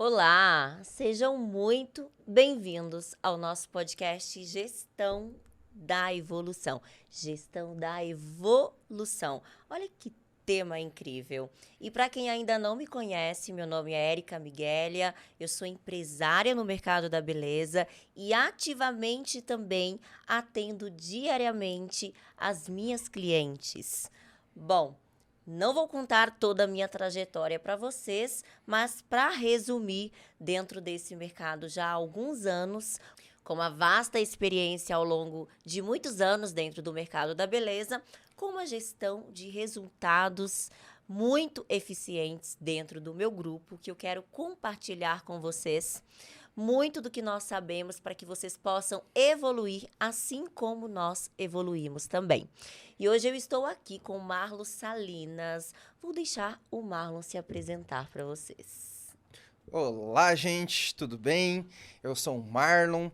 Olá, sejam muito bem-vindos ao nosso podcast Gestão da Evolução. Gestão da Evolução. Olha que tema incrível. E para quem ainda não me conhece, meu nome é Érica Miguelia, eu sou empresária no mercado da beleza e ativamente também atendo diariamente as minhas clientes. Bom, não vou contar toda a minha trajetória para vocês, mas para resumir, dentro desse mercado já há alguns anos, com uma vasta experiência ao longo de muitos anos dentro do mercado da beleza, com uma gestão de resultados muito eficientes dentro do meu grupo, que eu quero compartilhar com vocês muito do que nós sabemos para que vocês possam evoluir assim como nós evoluímos também. E hoje eu estou aqui com o Marlon Salinas. Vou deixar o Marlon se apresentar para vocês. Olá, gente, tudo bem? Eu sou o Marlon,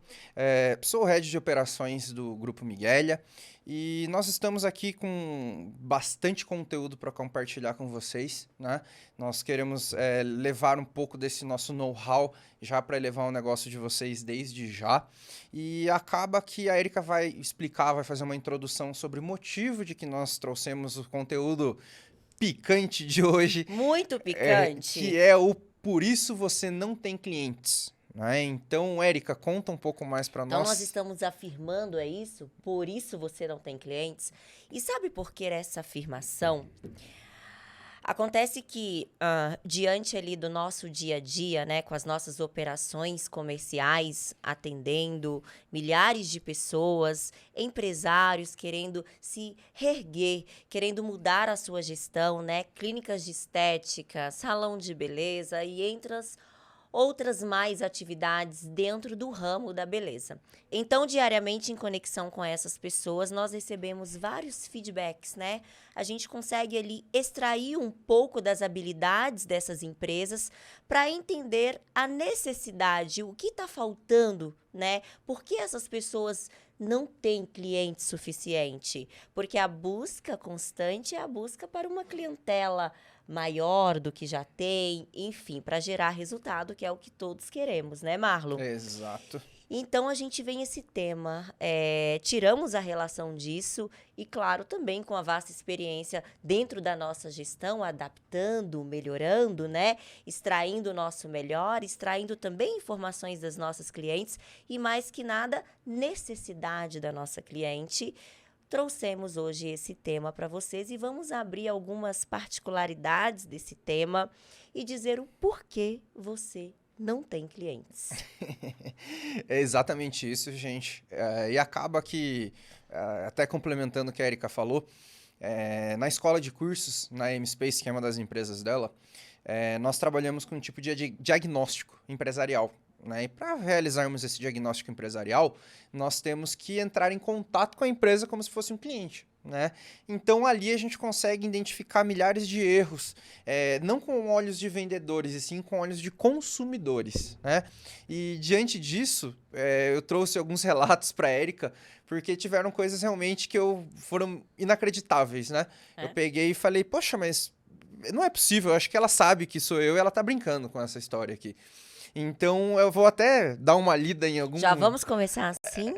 sou o head de operações do Grupo Miguelia e nós estamos aqui com bastante conteúdo para compartilhar com vocês, né? Nós queremos levar um pouco desse nosso know-how já para elevar o negócio de vocês desde já. E acaba que a Érica vai explicar, vai fazer uma introdução sobre o motivo de que nós trouxemos o conteúdo picante de hoje. Muito picante. Que é o Por Isso Você Não Tem Clientes. Né? Então, Érica, conta um pouco mais para Então, nós. nós estamos afirmando, é isso? Por isso você não tem clientes? E sabe por que essa afirmação? Acontece que, diante ali do nosso dia a dia, né, com as nossas operações comerciais, atendendo milhares de pessoas, empresários querendo se reerguer, querendo mudar a sua gestão, né, clínicas de estética, salão de beleza e entre as outras mais atividades dentro do ramo da beleza. Então, diariamente, em conexão com essas pessoas, nós recebemos vários feedbacks, né? A gente consegue ali extrair um pouco das habilidades dessas empresas para entender a necessidade, o que está faltando, né? Por que essas pessoas não têm cliente suficiente? Porque a busca constante é a busca para uma clientela maior do que já tem, enfim, para gerar resultado, que é o que todos queremos, né, Marlon? Exato. Então, a gente vem esse tema, tiramos a relação disso e, claro, também com a vasta experiência dentro da nossa gestão, adaptando, melhorando, né? Extraindo o nosso melhor, extraindo também informações das nossas clientes e, mais que nada, necessidade da nossa cliente. Trouxemos hoje esse tema para vocês e vamos abrir algumas particularidades desse tema e dizer o porquê você não tem clientes. É exatamente isso, gente. E acaba que, até complementando o que a Érica falou, na escola de cursos, na M-Space, que é uma das empresas dela, nós trabalhamos com um tipo de diagnóstico empresarial. Né? E para realizarmos esse diagnóstico empresarial, nós temos que entrar em contato com a empresa como se fosse um cliente. Né? Então, ali a gente consegue identificar milhares de erros, não com olhos de vendedores, e sim com olhos de consumidores. Né? E, diante disso, eu trouxe alguns relatos para a Érica, porque tiveram coisas realmente que foram inacreditáveis. Né? Eu peguei e falei, poxa, mas não é possível, eu acho que ela sabe que sou eu e ela está brincando com essa história aqui. Então, eu vou até dar uma lida em algum... Já vamos começar assim?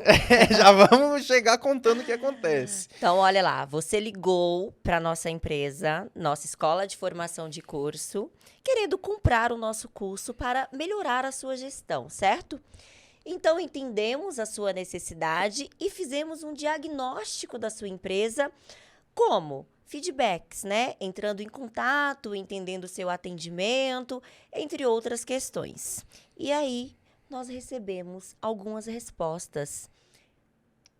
Já vamos chegar contando o que acontece. Então, olha lá, você ligou para nossa empresa, nossa escola de formação de curso, querendo comprar o nosso curso para melhorar a sua gestão, certo? Então, entendemos a sua necessidade e fizemos um diagnóstico da sua empresa. Como? Feedbacks, né? Entrando em contato, entendendo o seu atendimento, entre outras questões. E aí, nós recebemos algumas respostas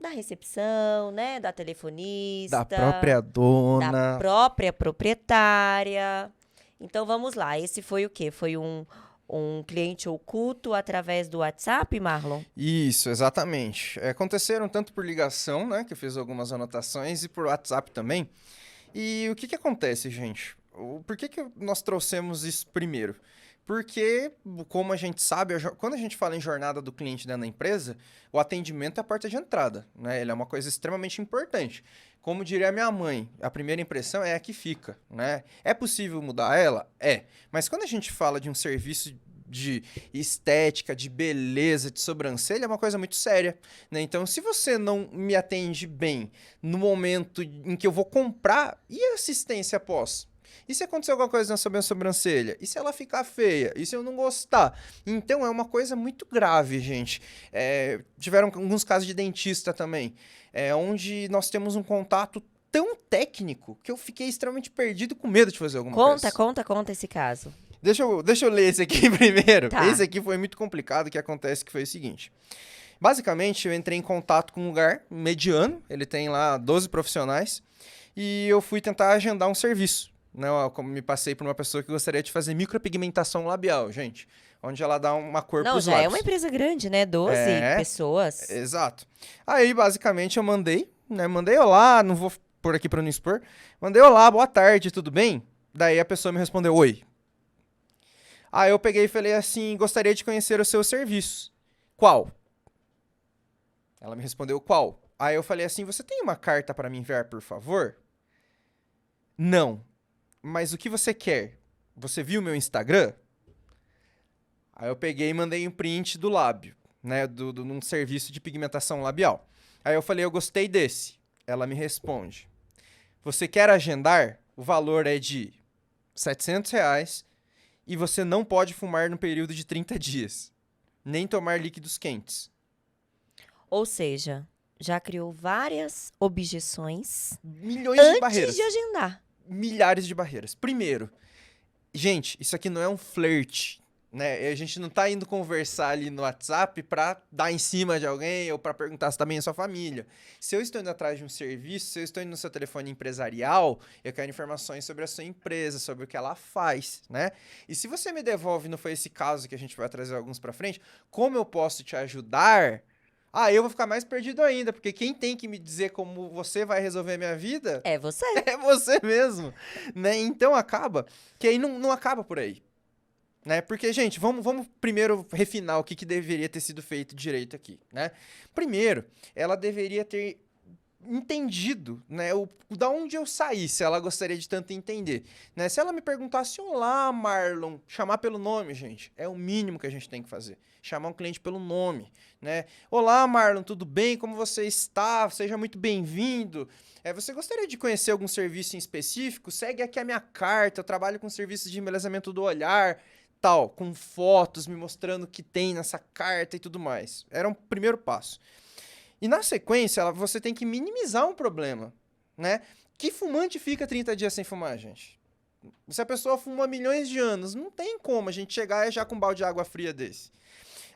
da recepção, né? Da telefonista. Da própria dona. Da própria proprietária. Então, vamos lá. Esse foi o quê? Foi um cliente oculto através do WhatsApp, Marlon? Isso, exatamente. Aconteceram tanto por ligação, né, que eu fiz algumas anotações, e por WhatsApp também. E o que acontece, gente? Por que nós trouxemos isso primeiro? Porque, como a gente sabe, quando a gente fala em jornada do cliente dentro da empresa, o atendimento é a porta de entrada, né? Ele é uma coisa extremamente importante. Como diria minha mãe, a primeira impressão é a que fica, né? É possível mudar ela? É. Mas quando a gente fala de um serviço de estética, de beleza, de sobrancelha, é uma coisa muito séria, né? Então, se você não me atende bem no momento em que eu vou comprar, e a assistência após? E se acontecer alguma coisa na minha sobrancelha? E se ela ficar feia? E se eu não gostar? Então, é uma coisa muito grave, gente. Tiveram alguns casos de dentista também, onde nós temos um contato tão técnico que eu fiquei extremamente perdido com medo de fazer alguma coisa. Conta esse caso. Deixa eu ler esse aqui primeiro. Tá. Esse aqui foi muito complicado, o que acontece que foi o seguinte. Basicamente, eu entrei em contato com um lugar mediano, ele tem lá 12 profissionais, e eu fui tentar agendar um serviço. Né? Eu me passei por uma pessoa que gostaria de fazer micropigmentação labial, gente. Onde ela dá uma cor pros Não, já lábios. é uma empresa grande, né? 12 pessoas. Exato. Aí, basicamente, eu mandei, né? Mandei olá, não vou por aqui pra não expor. Mandei olá, boa tarde, tudo bem? Daí a pessoa me respondeu, oi. Aí eu peguei e falei assim, gostaria de conhecer o seu serviço. Qual? Ela me respondeu, qual? Aí eu falei assim, você tem uma carta para me enviar, por favor? Não. Mas o que você quer? Você viu meu Instagram? Aí eu peguei e mandei um print do lábio, né, num serviço de pigmentação labial. Aí eu falei, eu gostei desse. Ela me responde, você quer agendar? O valor é de R$700 e você não pode fumar no período de 30 dias, nem tomar líquidos quentes. Ou seja, já criou várias objeções Milhões de barreiras. antes de agendar. Milhares de barreiras. Primeiro, gente, isso aqui não é um flerte, né? A gente não tá indo conversar ali no WhatsApp pra dar em cima de alguém ou pra perguntar se tá bem a sua família. Se eu estou indo atrás de um serviço, se eu estou indo no seu telefone empresarial, eu quero informações sobre a sua empresa, sobre o que ela faz, né? E se você me devolve, não foi esse caso que a gente vai trazer alguns pra frente, como eu posso te ajudar? Eu vou ficar mais perdido ainda, porque quem tem que me dizer como você vai resolver a minha vida É você. é você mesmo, né? Então acaba que aí não acaba por aí, né? Porque, gente, vamos primeiro refinar o que deveria ter sido feito direito aqui, né? Primeiro, ela deveria ter entendido, né, da onde eu saí, se ela gostaria de tanto entender, né? Se ela me perguntasse, olá, Marlon, chamar pelo nome, gente, é o mínimo que a gente tem que fazer, chamar um cliente pelo nome, né? Olá, Marlon, tudo bem? Como você está? Seja muito bem-vindo. Você gostaria de conhecer algum serviço em específico? Segue aqui a minha carta, eu trabalho com serviços de embelezamento do olhar, tal, com fotos me mostrando o que tem nessa carta e tudo mais. Era um primeiro passo. E na sequência, você tem que minimizar um problema, né? Que fumante fica 30 dias sem fumar, gente? Se a pessoa fuma milhões de anos, não tem como a gente chegar já com um balde de água fria desse.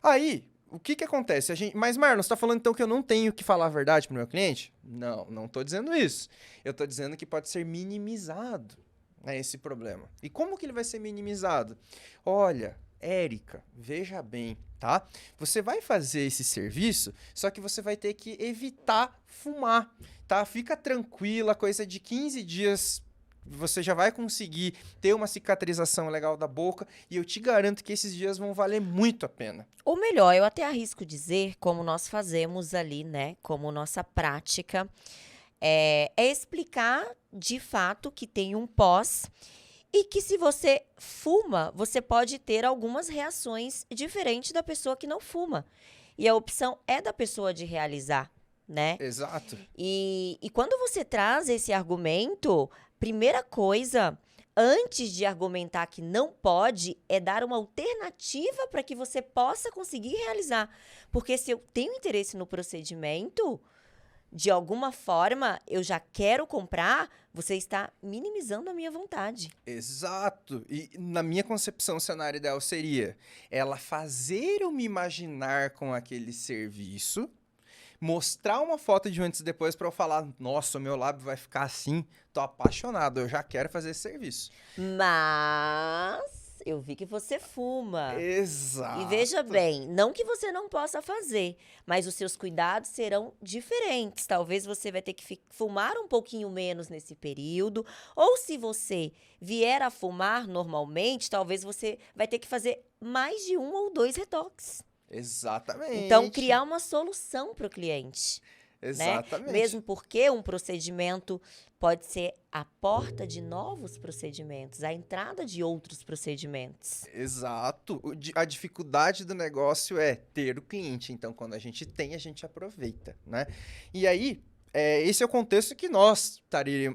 Aí, o que acontece? Mas, Marlon, você tá falando então que eu não tenho que falar a verdade pro meu cliente? Não tô dizendo isso. Eu tô dizendo que pode ser minimizado, né, esse problema. E como que ele vai ser minimizado? Olha, Érica, veja bem, tá? Você vai fazer esse serviço, só que você vai ter que evitar fumar, tá? Fica tranquila, coisa de 15 dias você já vai conseguir ter uma cicatrização legal da boca e eu te garanto que esses dias vão valer muito a pena. Ou melhor, eu até arrisco dizer, como nós fazemos ali, né? Como nossa prática, é explicar de fato que tem um pós e que se você fuma, você pode ter algumas reações diferentes da pessoa que não fuma. E a opção é da pessoa de realizar, né? Exato. E quando você traz esse argumento, primeira coisa, antes de argumentar que não pode, é dar uma alternativa para que você possa conseguir realizar. Porque se eu tenho interesse no procedimento, de alguma forma, eu já quero comprar, você está minimizando a minha vontade. Exato. E na minha concepção, o cenário ideal seria ela fazer eu me imaginar com aquele serviço, mostrar uma foto de antes e depois para eu falar, nossa, o meu lábio vai ficar assim, tô apaixonado, eu já quero fazer esse serviço. Mas eu vi que você fuma. Exato. E veja bem, não que você não possa fazer, mas os seus cuidados serão diferentes. Talvez você vai ter que fumar um pouquinho menos nesse período, ou se você vier a fumar normalmente, talvez você vai ter que fazer mais de 1 ou 2 retoques. Exatamente. Então, criar uma solução para o cliente. Exatamente. Né? Mesmo porque um procedimento pode ser a porta de novos procedimentos, a entrada de outros procedimentos. Exato. A dificuldade do negócio é ter o cliente. Então, quando a gente tem, a gente aproveita, né? E aí, esse é o contexto que nós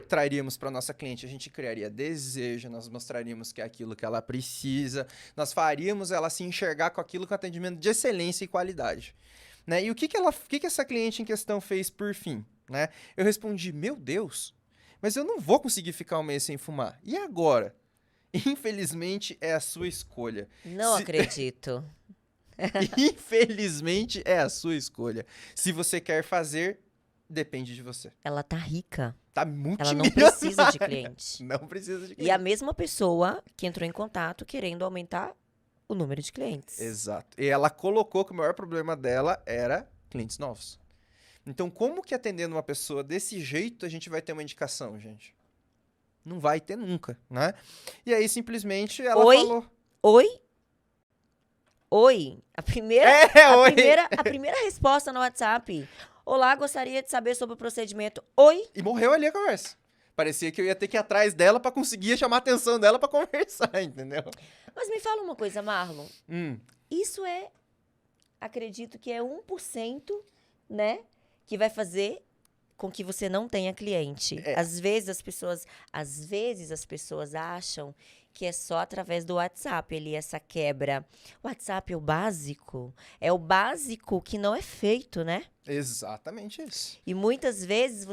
traríamos para nossa cliente. A gente criaria desejo, nós mostraríamos que é aquilo que ela precisa, nós faríamos ela se enxergar com aquilo com atendimento de excelência e qualidade. Né? E o que essa cliente em questão fez por fim? Né? Eu respondi, meu Deus, mas eu não vou conseguir ficar um mês sem fumar. E agora? Infelizmente, é a sua escolha. Não acredito. Infelizmente, é a sua escolha. Se você quer fazer, depende de você. Ela tá rica. Tá muito Ela não precisa de cliente. Não precisa de cliente. E a mesma pessoa que entrou em contato querendo aumentar o número de clientes. Exato. E ela colocou que o maior problema dela era clientes novos. Então, como que atendendo uma pessoa desse jeito a gente vai ter uma indicação, gente? Não vai ter nunca, né? E aí, simplesmente, ela falou... Oi. A primeira resposta no WhatsApp. Olá, gostaria de saber sobre o procedimento. Oi. E morreu ali a conversa. Parecia que eu ia ter que ir atrás dela pra conseguir chamar a atenção dela pra conversar, entendeu? Mas me fala uma coisa, Marlon. Isso acredito que é 1%, né? Que vai fazer com que você não tenha cliente. Às vezes as pessoas acham que é só através do WhatsApp essa quebra. O WhatsApp é o básico que não é feito, né? Exatamente isso. E muitas vezes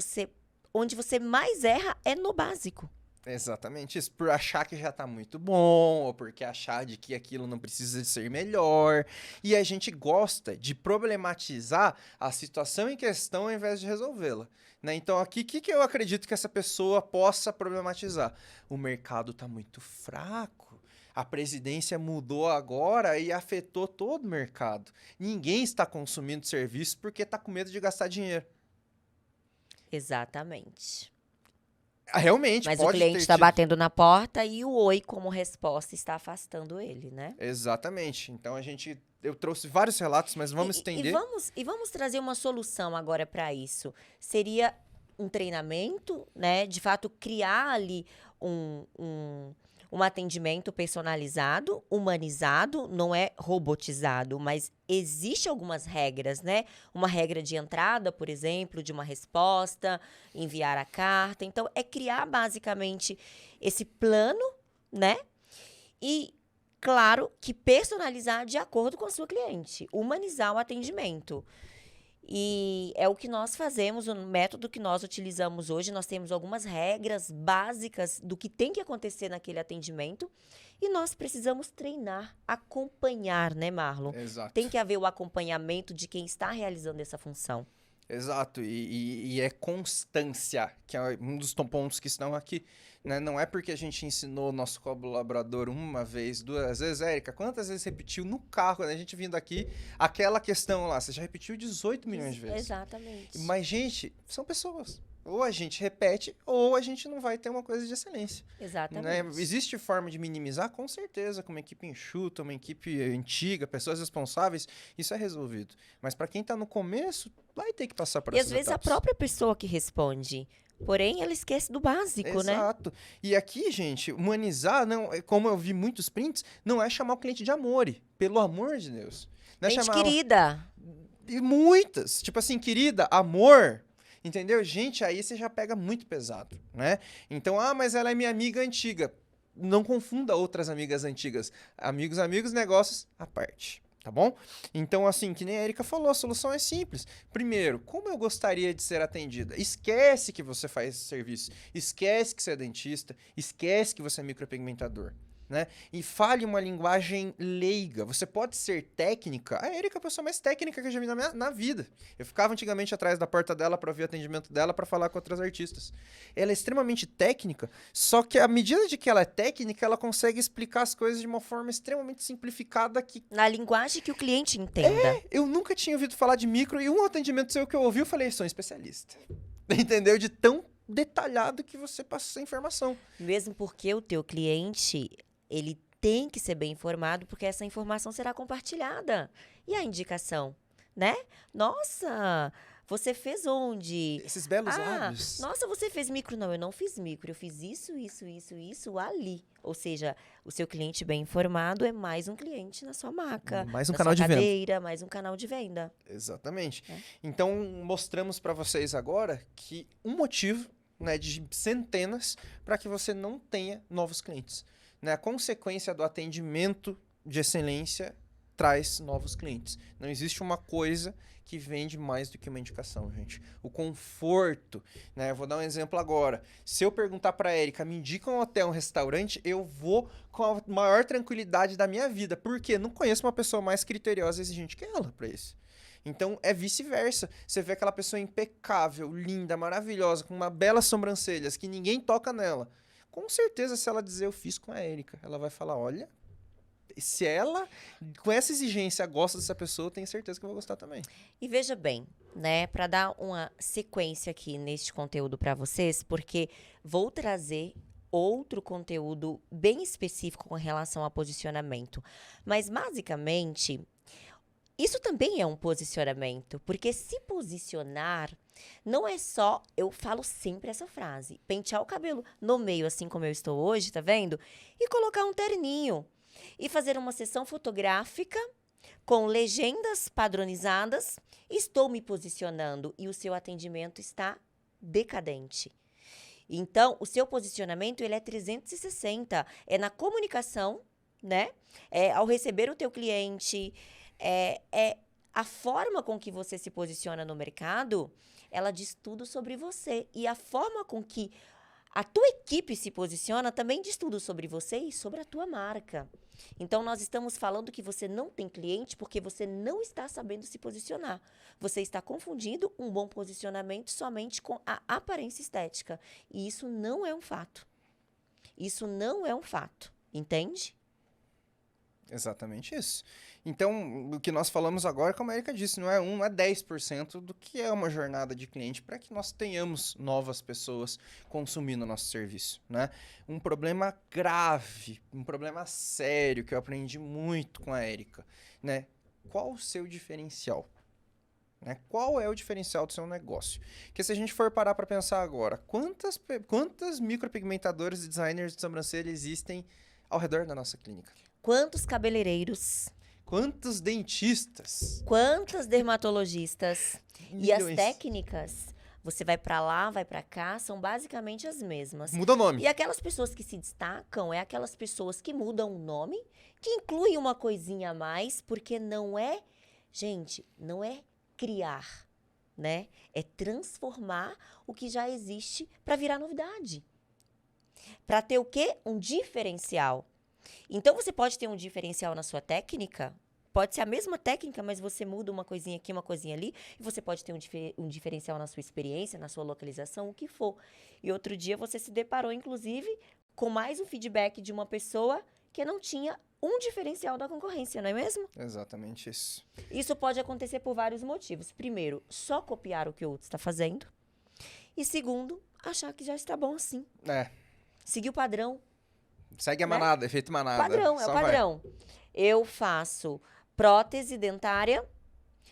onde você mais erra é no básico. Exatamente isso, por achar que já tá muito bom, ou porque achar de que aquilo não precisa de ser melhor. E a gente gosta de problematizar a situação em questão ao invés de resolvê-la. Né? Então aqui, o que eu acredito que essa pessoa possa problematizar? O mercado tá muito fraco, a presidência mudou agora e afetou todo o mercado. Ninguém está consumindo serviço porque tá com medo de gastar dinheiro. Exatamente. Realmente, mas pode o cliente está batendo na porta e o oi como resposta está afastando ele, né? Exatamente. Então eu trouxe vários relatos, mas vamos estender. E vamos trazer uma solução agora para isso. Seria um treinamento, né? De fato, criar ali um atendimento personalizado, humanizado, não é robotizado, mas existe algumas regras, né? Uma regra de entrada, por exemplo, de uma resposta, enviar a carta. Então, é criar basicamente esse plano, né? E, claro, que personalizar de acordo com a sua cliente, humanizar o atendimento. E é o que nós fazemos, o método que nós utilizamos hoje. Nós temos algumas regras básicas do que tem que acontecer naquele atendimento e nós precisamos treinar, acompanhar, né, Marlon? Exato. Tem que haver o acompanhamento de quem está realizando essa função. Exato, e é constância, que é um dos pontos que estão aqui. Né? Não é porque a gente ensinou o nosso colaborador uma vez, duas vezes. Érica, quantas vezes repetiu no carro, né? A gente vindo aqui, aquela questão lá, você já repetiu 18 milhões de vezes. Exatamente. Mas, gente, são pessoas. Ou a gente repete, ou a gente não vai ter uma coisa de excelência. Exatamente. Né? Existe forma de minimizar? Com certeza, com uma equipe enxuta, uma equipe antiga, pessoas responsáveis, isso é resolvido. Mas para quem está no começo, vai ter que passar por essas etapas. E às vezes a própria pessoa que responde, porém ela esquece do básico, né? Exato. E aqui, gente, humanizar, não, como eu vi muitos prints, não é chamar o cliente de amore, pelo amor de Deus. Não é gente chamar querida. E muitas. Tipo assim, querida, amor... Entendeu? Gente, aí você já pega muito pesado, né? Então, mas ela é minha amiga antiga. Não confunda outras amigas antigas. Amigos, negócios à parte, tá bom? Então, assim, que nem a Érica falou, a solução é simples. Primeiro, como eu gostaria de ser atendida? Esquece que você faz esse serviço. Esquece que você é dentista. Esquece que você é micropigmentador. Né? E fale uma linguagem leiga. Você pode ser técnica. A Érica é a pessoa mais técnica que eu já vi na vida. Eu ficava antigamente atrás da porta dela para ver o atendimento dela, para falar com outras artistas. Ela é extremamente técnica, só que à medida de que ela é técnica, ela consegue explicar as coisas de uma forma extremamente simplificada que... Na linguagem que o cliente entenda. Eu nunca tinha ouvido falar de micro e um atendimento seu que eu ouvi, eu falei, sou um especialista. Entendeu? De tão detalhado que você passa essa informação. Mesmo porque o teu cliente... ele tem que ser bem informado, porque essa informação será compartilhada. E a indicação, né? Nossa, você fez onde? Esses belos lábios. Nossa, você fez micro. Não, eu não fiz micro, eu fiz isso ali. Ou seja, o seu cliente bem informado é mais um cliente na sua maca. Mais um na canal sua de venda. cadeira, mais um canal de venda. Exatamente. Então, mostramos para vocês agora que um motivo, né, de centenas para que você não tenha novos clientes. Né? A consequência do atendimento de excelência traz novos clientes. Não existe uma coisa que vende mais do que uma indicação, gente. O conforto, né? Eu vou dar um exemplo agora. Se eu perguntar para a Érica, me indica um hotel, um restaurante, eu vou com a maior tranquilidade da minha vida. Por quê? Não conheço uma pessoa mais criteriosa e exigente que ela para isso. Então, é vice-versa. Você vê aquela pessoa impecável, linda, maravilhosa, com uma bela sobrancelhas, que ninguém toca nela. Com certeza, se ela dizer, eu fiz com a Érica, ela vai falar, olha, se ela, com essa exigência, gosta dessa pessoa, eu tenho certeza que eu vou gostar também. E veja bem, né, para dar uma sequência aqui neste conteúdo para vocês, porque vou trazer outro conteúdo bem específico com relação a posicionamento. Mas, basicamente, isso também é um posicionamento, porque se posicionar não é só, eu falo sempre essa frase, pentear o cabelo no meio, assim como eu estou hoje, tá vendo? E colocar um terninho. E fazer uma sessão fotográfica com legendas padronizadas, estou me posicionando e o seu atendimento está decadente. Então, o seu posicionamento ele é 360, é na comunicação, né? É ao receber o teu cliente, é a forma com que você se posiciona no mercado, ela diz tudo sobre você. E a forma com que a tua equipe se posiciona também diz tudo sobre você e sobre a tua marca. Então, nós estamos falando que você não tem cliente porque você não está sabendo se posicionar. Você está confundindo um bom posicionamento somente com a aparência estética. E isso não é um fato. Isso não é um fato. Entende? Exatamente isso. Então, o que nós falamos agora, como a Érica disse, não é 1, não é 10% do que é uma jornada de cliente para que nós tenhamos novas pessoas consumindo o nosso serviço, né? Um problema grave, um problema sério que eu aprendi muito com a Érica, né? Qual o seu diferencial? Né? Qual é o diferencial do seu negócio? Porque se a gente for parar para pensar agora, quantas micropigmentadores e designers de sobrancelha existem ao redor da nossa clínica? Quantos cabeleireiros? Quantos dentistas? Quantos dermatologistas? E as Milhões. técnicas, você vai pra lá, vai pra cá, são basicamente as mesmas. Muda o nome. E aquelas pessoas que se destacam é aquelas pessoas que mudam o nome, que incluem uma coisinha a mais, porque não é, gente, não é criar, né? É transformar o que já existe para virar novidade. Para ter o quê? Um diferencial. Então, você pode ter um diferencial na sua técnica, pode ser a mesma técnica, mas você muda uma coisinha aqui, uma coisinha ali, e você pode ter um diferencial na sua experiência, na sua localização, o que for. E outro dia você se deparou, inclusive, com mais um feedback de uma pessoa que não tinha um diferencial da concorrência, não é mesmo? Exatamente isso. Isso pode acontecer por vários motivos. Primeiro, só copiar o que o outro está fazendo. E segundo, achar que já está bom assim. Seguir o padrão. Segue a manada, efeito manada. Padrão, é o padrão. Eu faço prótese dentária,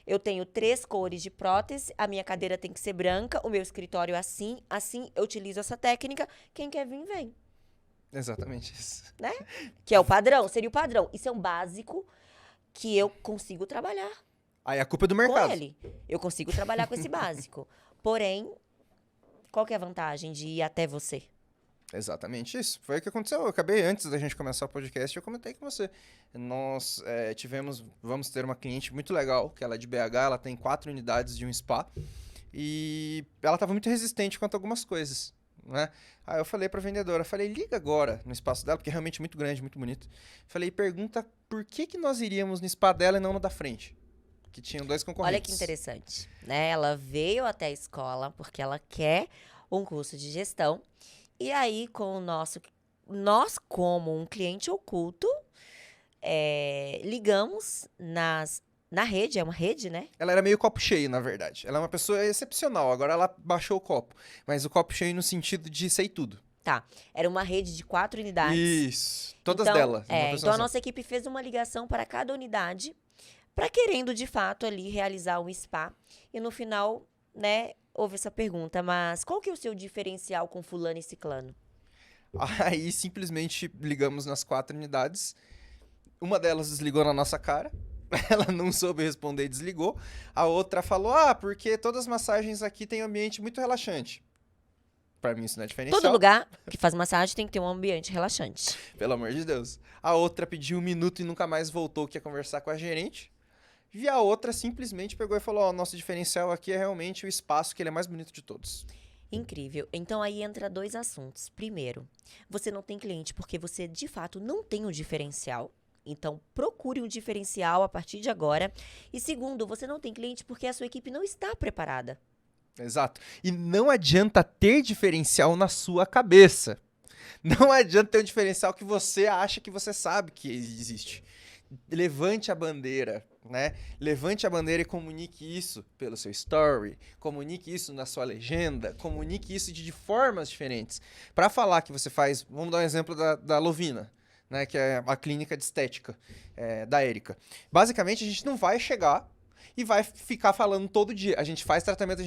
eu tenho 3 cores de prótese, a minha cadeira tem que ser branca, o meu escritório é assim, eu utilizo essa técnica, quem quer vir, vem. Exatamente isso. Né? Que é o padrão, seria o padrão. Isso é um básico que eu consigo trabalhar. Aí a culpa é do mercado. Com ele. Eu consigo trabalhar com esse básico. Porém, qual que é a vantagem de ir até você? Exatamente isso. Foi o que aconteceu. Eu acabei, antes da gente começar o podcast, eu comentei com você. Nós vamos ter uma cliente muito legal, que ela é de BH, ela tem 4 unidades de um spa. E ela estava muito resistente quanto a algumas coisas, né? Aí eu falei pra vendedora, liga agora no espaço dela, porque é realmente muito grande, muito bonito. Falei, pergunta por que nós iríamos no spa dela e não no da frente. Que tinham 2 concorrentes. Olha que interessante, né? Ela veio até a escola porque ela quer um curso de gestão. E aí, com nós como um cliente oculto, ligamos na rede, é uma rede, né? Ela era meio copo cheio, na verdade. Ela é uma pessoa excepcional, agora ela baixou o copo. Mas o copo cheio no sentido de sei tudo. Tá, era uma rede de 4 unidades. Isso, todas então, delas. Então a nossa equipe fez uma ligação para cada unidade, para querendo, de fato, ali realizar um spa. E no final, né, houve essa pergunta, mas qual que é o seu diferencial com fulano e ciclano? Aí simplesmente ligamos nas 4 unidades. Uma delas desligou na nossa cara. Ela não soube responder e desligou. A outra falou, porque todas as massagens aqui têm um ambiente muito relaxante. Pra mim isso não é diferencial. Todo lugar que faz massagem tem que ter um ambiente relaxante. Pelo amor de Deus. A outra pediu 1 minuto e nunca mais voltou, que ia conversar com a gerente. E a outra simplesmente pegou e falou, nosso diferencial aqui é realmente o espaço, que ele é mais bonito de todos. Incrível. Então aí entra 2 assuntos. Primeiro, você não tem cliente porque você de fato não tem um diferencial. Então procure um diferencial a partir de agora. E segundo, você não tem cliente porque a sua equipe não está preparada. Exato. E não adianta ter diferencial na sua cabeça. Não adianta ter um diferencial que você acha que você sabe que existe. Levante a bandeira, né? Levante a bandeira e comunique isso pelo seu story, comunique isso na sua legenda, comunique isso de formas diferentes. Para falar que você faz, vamos dar um exemplo da Lovina, né? Que é a clínica de estética da Érica. Basicamente, a gente não vai chegar e vai ficar falando todo dia. A gente faz tratamento.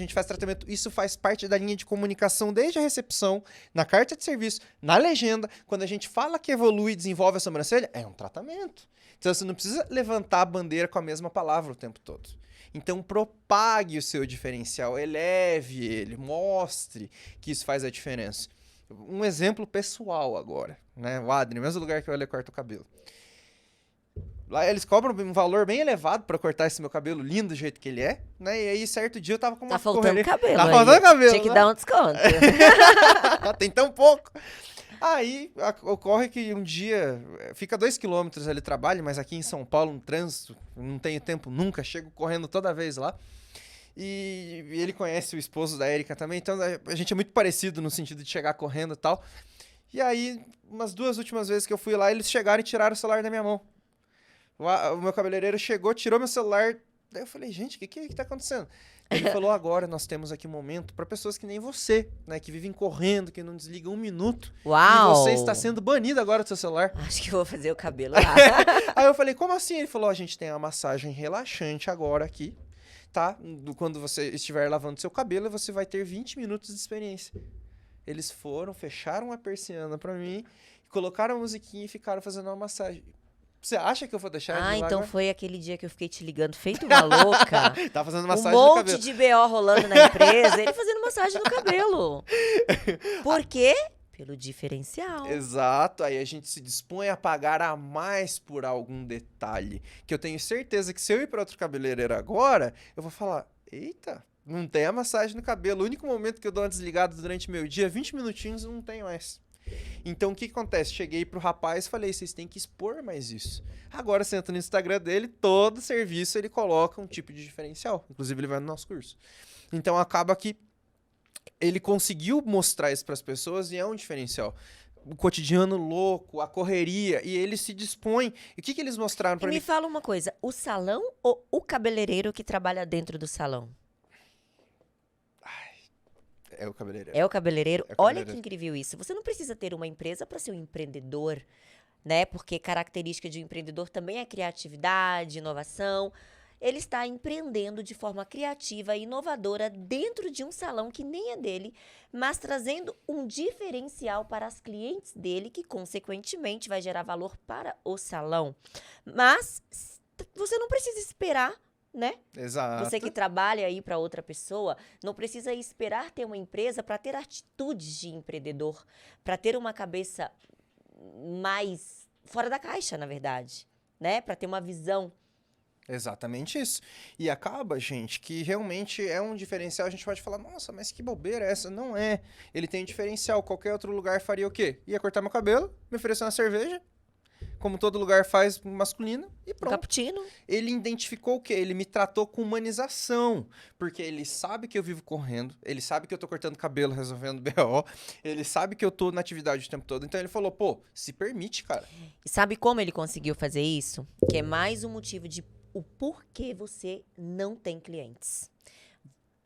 Isso faz parte da linha de comunicação desde a recepção, na carta de serviço, na legenda. Quando a gente fala que evolui e desenvolve a sobrancelha, é um tratamento. Então você não precisa levantar a bandeira com a mesma palavra o tempo todo. Então propague o seu diferencial, eleve ele, mostre que isso faz a diferença. Um exemplo pessoal agora, né? O Adri, mesmo lugar que eu corto o cabelo. Lá eles cobram um valor bem elevado pra cortar esse meu cabelo lindo do jeito que ele é, né? E aí, certo dia, eu tava com uma Tá faltando cabelo. Tá faltando cabelo, Tinha que né? dar um desconto. Tem tão pouco. Aí, ocorre que um dia, fica 2 quilômetros ali trabalho, mas aqui em São Paulo, no trânsito, não tenho tempo nunca, chego correndo toda vez lá. E ele conhece o esposo da Érica também, então a gente é muito parecido no sentido de chegar correndo e tal. E aí, umas 2 últimas vezes que eu fui lá, eles chegaram e tiraram o celular da minha mão. O meu cabeleireiro chegou, tirou meu celular. Daí eu falei, gente, o que tá acontecendo? Ele falou, agora nós temos aqui um momento para pessoas que nem você, né? Que vivem correndo, que não desligam 1 minuto. Uau! E você está sendo banido agora do seu celular. Acho que eu vou fazer o cabelo lá. Aí eu falei, como assim? Ele falou, a gente tem a massagem relaxante agora aqui, tá? Quando você estiver lavando seu cabelo, você vai ter 20 minutos de experiência. Eles foram, fecharam a persiana para mim, colocaram a musiquinha e ficaram fazendo uma massagem. Você acha que eu vou deixar ele lá então agora? foi aquele dia que eu fiquei te ligando feito uma louca. Tá fazendo Um massagem no monte cabelo. de BO rolando na empresa, ele fazendo massagem no cabelo. Por quê? Pelo diferencial. Exato, aí a gente se dispõe a pagar a mais por algum detalhe. Que eu tenho certeza que se eu ir para outro cabeleireiro agora, eu vou falar, eita, não tem a massagem no cabelo. O único momento que eu dou uma desligada durante o meu dia, 20 minutinhos, não tem mais. Então, o que acontece? Cheguei pro rapaz e falei, vocês têm que expor mais isso. Agora, você entra no Instagram dele, todo serviço ele coloca um tipo de diferencial. Inclusive, ele vai no nosso curso. Então, acaba que ele conseguiu mostrar isso pras pessoas e é um diferencial. O cotidiano louco, a correria, e ele se dispõe. E o que eles mostraram pra E mim? me fala uma coisa, o salão ou o cabeleireiro que trabalha dentro do salão? É o cabeleireiro. É o cabeleireiro? É o Olha cabeleireiro. que incrível isso. Você não precisa ter uma empresa para ser um empreendedor, né? Porque característica de um empreendedor também é criatividade, inovação. Ele está empreendendo de forma criativa e inovadora dentro de um salão que nem é dele, mas trazendo um diferencial para as clientes dele, que consequentemente vai gerar valor para o salão. Mas você não precisa esperar, né? Exato. Você que trabalha aí para outra pessoa, não precisa esperar ter uma empresa para ter atitudes de empreendedor, para ter uma cabeça mais fora da caixa, na verdade, né? Para ter uma visão. Exatamente isso. E acaba, gente, que realmente é um diferencial. A gente pode falar, nossa, mas que bobeira é essa? Não é. Ele tem um diferencial. Qualquer outro lugar faria o quê? Ia cortar meu cabelo, me oferecer uma cerveja, como todo lugar faz masculino, e Um pronto. cappuccino. Ele identificou o quê? Ele me tratou com humanização, porque ele sabe que eu vivo correndo, ele sabe que eu tô cortando cabelo, resolvendo BO, ele sabe que eu tô na atividade o tempo todo, então ele falou, pô, se permite, cara. E sabe como ele conseguiu fazer isso? Que é mais um motivo de o porquê você não tem clientes.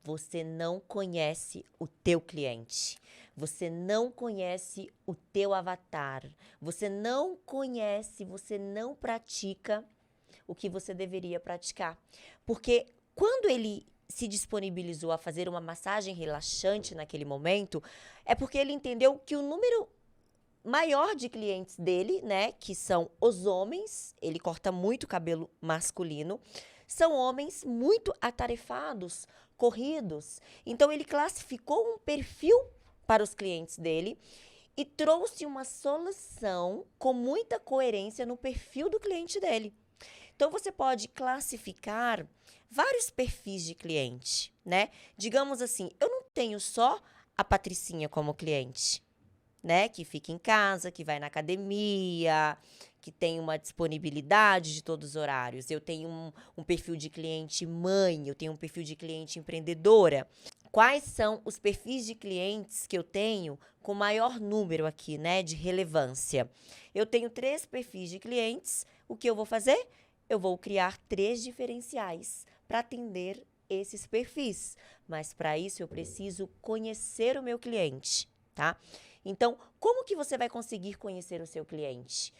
Você não conhece o teu cliente. Você não conhece o teu avatar. Você não conhece, você não pratica o que você deveria praticar. Porque quando ele se disponibilizou a fazer uma massagem relaxante naquele momento, é porque ele entendeu que o número maior de clientes dele, né, que são os homens, ele corta muito cabelo masculino, são homens muito atarefados, corridos. Então, ele classificou um perfil para os clientes dele e trouxe uma solução com muita coerência no perfil do cliente dele. Então, você pode classificar vários perfis de cliente, né? Digamos assim, eu não tenho só a Patricinha como cliente, né? Que fica em casa, que vai na academia, que tem uma disponibilidade de todos os horários. Eu tenho um perfil de cliente mãe, eu tenho um perfil de cliente empreendedora. Quais são os perfis de clientes que eu tenho com maior número aqui, né? De relevância. Eu tenho 3 perfis de clientes. O que eu vou fazer? Eu vou criar 3 diferenciais para atender esses perfis. Mas para isso eu preciso conhecer o meu cliente, tá? Então, como que você vai conseguir conhecer o seu cliente?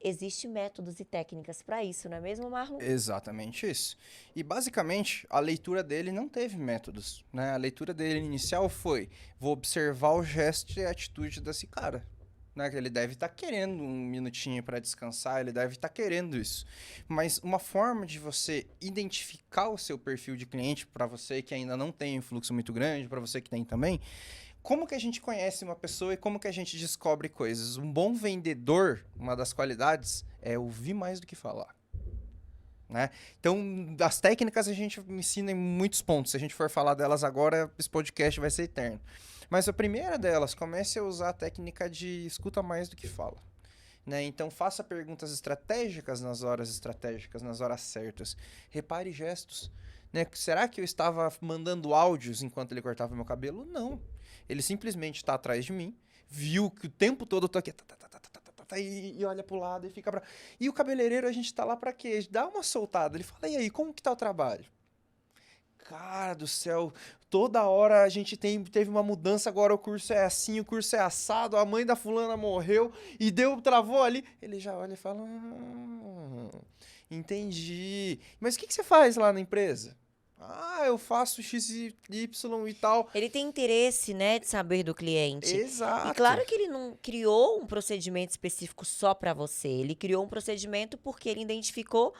Existem métodos e técnicas para isso, não é mesmo, Marlon? Exatamente isso. E basicamente, a leitura dele não teve métodos, né? A leitura dele inicial foi: vou observar o gesto e a atitude desse cara. Né? Ele deve estar querendo um minutinho para descansar, ele deve estar querendo isso. Mas uma forma de você identificar o seu perfil de cliente, para você que ainda não tem um fluxo muito grande, para você que tem também, como que a gente conhece uma pessoa e como que a gente descobre coisas? Um bom vendedor, uma das qualidades, é ouvir mais do que falar. Né? Então, as técnicas a gente ensina em muitos pontos. Se a gente for falar delas agora, esse podcast vai ser eterno. Mas a primeira delas, comece a usar a técnica de escuta mais do que fala. Né? Então, faça perguntas estratégicas nas horas certas. Repare gestos. Né? Será que eu estava mandando áudios enquanto ele cortava meu cabelo? Não. Ele simplesmente está atrás de mim, viu que o tempo todo eu tô aqui, e olha pro lado e fica pra... E o cabeleireiro, a gente tá lá pra quê? Dá uma soltada. Ele fala: e aí, como que tá o trabalho? Cara do céu, toda hora a gente teve uma mudança, agora o curso é assim, o curso é assado, a mãe da fulana morreu e travou ali. Ele já olha e fala: entendi. Mas o que você faz lá na empresa? Eu faço X, Y e tal. Ele tem interesse, né, de saber do cliente. Exato. E claro que ele não criou um procedimento específico só para você. Ele criou um procedimento porque ele identificou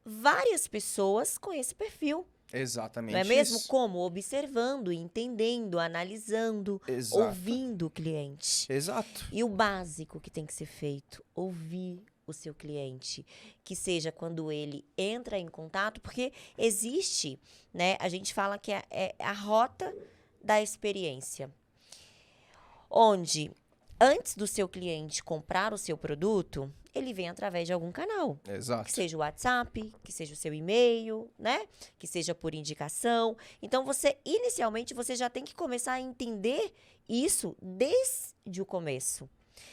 várias pessoas com esse perfil. Exatamente. Não é mesmo? Isso. Como? Observando, entendendo, analisando, Exato. ouvindo o cliente. Exato. E o básico que tem que ser feito, ouvir o seu cliente, que seja quando ele entra em contato, porque existe, né? A gente fala que é a rota da experiência, onde antes do seu cliente comprar o seu produto, ele vem através de algum canal. Exato. Que seja o WhatsApp, que seja o seu e-mail, né? Que seja por indicação. Então, inicialmente, você já tem que começar a entender isso desde o começo.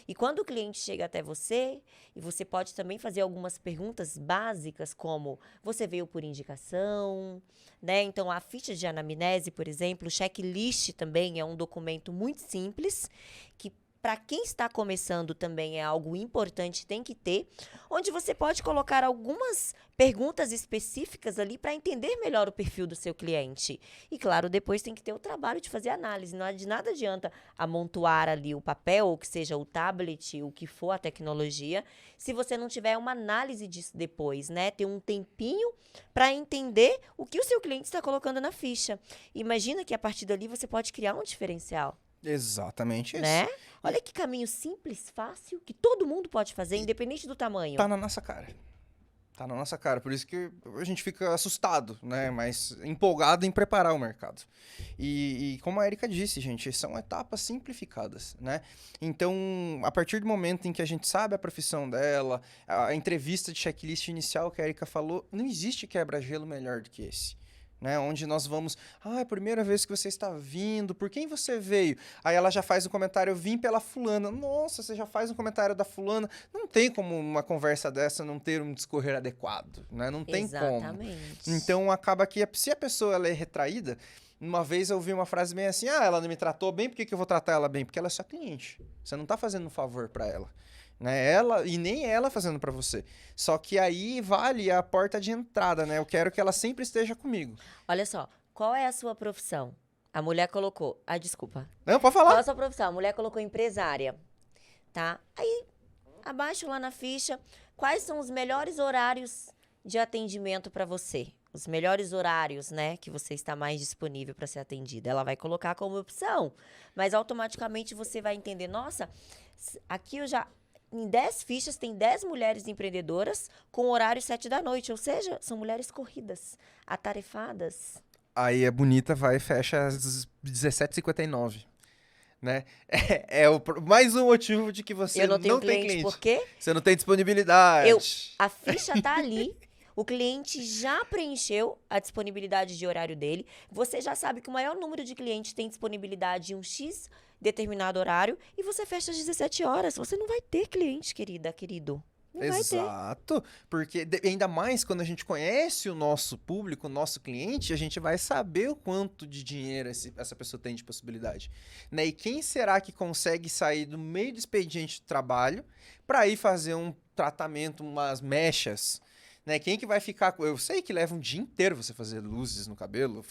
E quando o cliente chega até você, e você pode também fazer algumas perguntas básicas, como: você veio por indicação, né? Então, a ficha de anamnese, por exemplo, o checklist também é um documento muito simples, que para quem está começando também é algo importante, tem que ter, onde você pode colocar algumas perguntas específicas ali para entender melhor o perfil do seu cliente. E claro, depois tem que ter o trabalho de fazer análise. De nada adianta amontoar ali o papel, ou que seja o tablet, o que for a tecnologia, se você não tiver uma análise disso depois, né? Ter um tempinho para entender o que o seu cliente está colocando na ficha. Imagina que a partir dali você pode criar um diferencial. Exatamente isso. Né? Olha que caminho simples, fácil, que todo mundo pode fazer, independente do tamanho. Tá na nossa cara. Tá na nossa cara. Por isso que a gente fica assustado, né? Mas empolgado em preparar o mercado. E como a Erika disse, gente, são etapas simplificadas, né? Então, a partir do momento em que a gente sabe a profissão dela, a entrevista de checklist inicial que a Erika falou, não existe quebra-gelo melhor do que esse. Né, onde nós vamos, é a primeira vez que você está vindo, por quem você veio? Aí ela já faz um comentário: eu vim pela fulana. Nossa, você já faz um comentário da fulana. Não tem como uma conversa dessa não ter um discorrer adequado, né? Não tem Exatamente. como. Então acaba que, se a pessoa ela é retraída, uma vez eu ouvi uma frase bem assim: ela não me tratou bem, por que eu vou tratar ela bem? Porque ela é sua cliente. Você não está fazendo um favor para ela. Né? Ela, e nem ela fazendo para você. Só que aí vale a porta de entrada, né? Eu quero que ela sempre esteja comigo. Olha só, Qual é a sua profissão? A mulher colocou... Ah, desculpa. Não, pode Qual é falar. a sua profissão? A mulher colocou empresária, tá? Aí, abaixo lá na ficha, quais são os melhores horários de atendimento para você? Os melhores horários, né, que você está mais disponível para ser atendida. Ela vai colocar como opção, mas automaticamente você vai entender, nossa, aqui eu já... Em 10 fichas tem 10 mulheres empreendedoras com horário 7 da noite, ou seja, são mulheres corridas, atarefadas. Aí é bonita, vai e fecha às 17h59, né? Mais um motivo de que você Eu não tenho tem cliente, cliente. por quê? Você não tem disponibilidade. A ficha tá ali, o cliente já preencheu a disponibilidade de horário dele. Você já sabe que o maior número de clientes tem disponibilidade em um X determinado horário e você fecha às 17 horas. Você não vai ter cliente, querida, querido. Não vai ter. Exato, porque ainda mais quando a gente conhece o nosso público, o nosso cliente, a gente vai saber o quanto de dinheiro essa pessoa tem de possibilidade, né? E quem será que consegue sair do meio do expediente de trabalho para ir fazer um tratamento, umas mechas, né? Quem que vai ficar... Eu sei que leva um dia inteiro você fazer luzes no cabelo,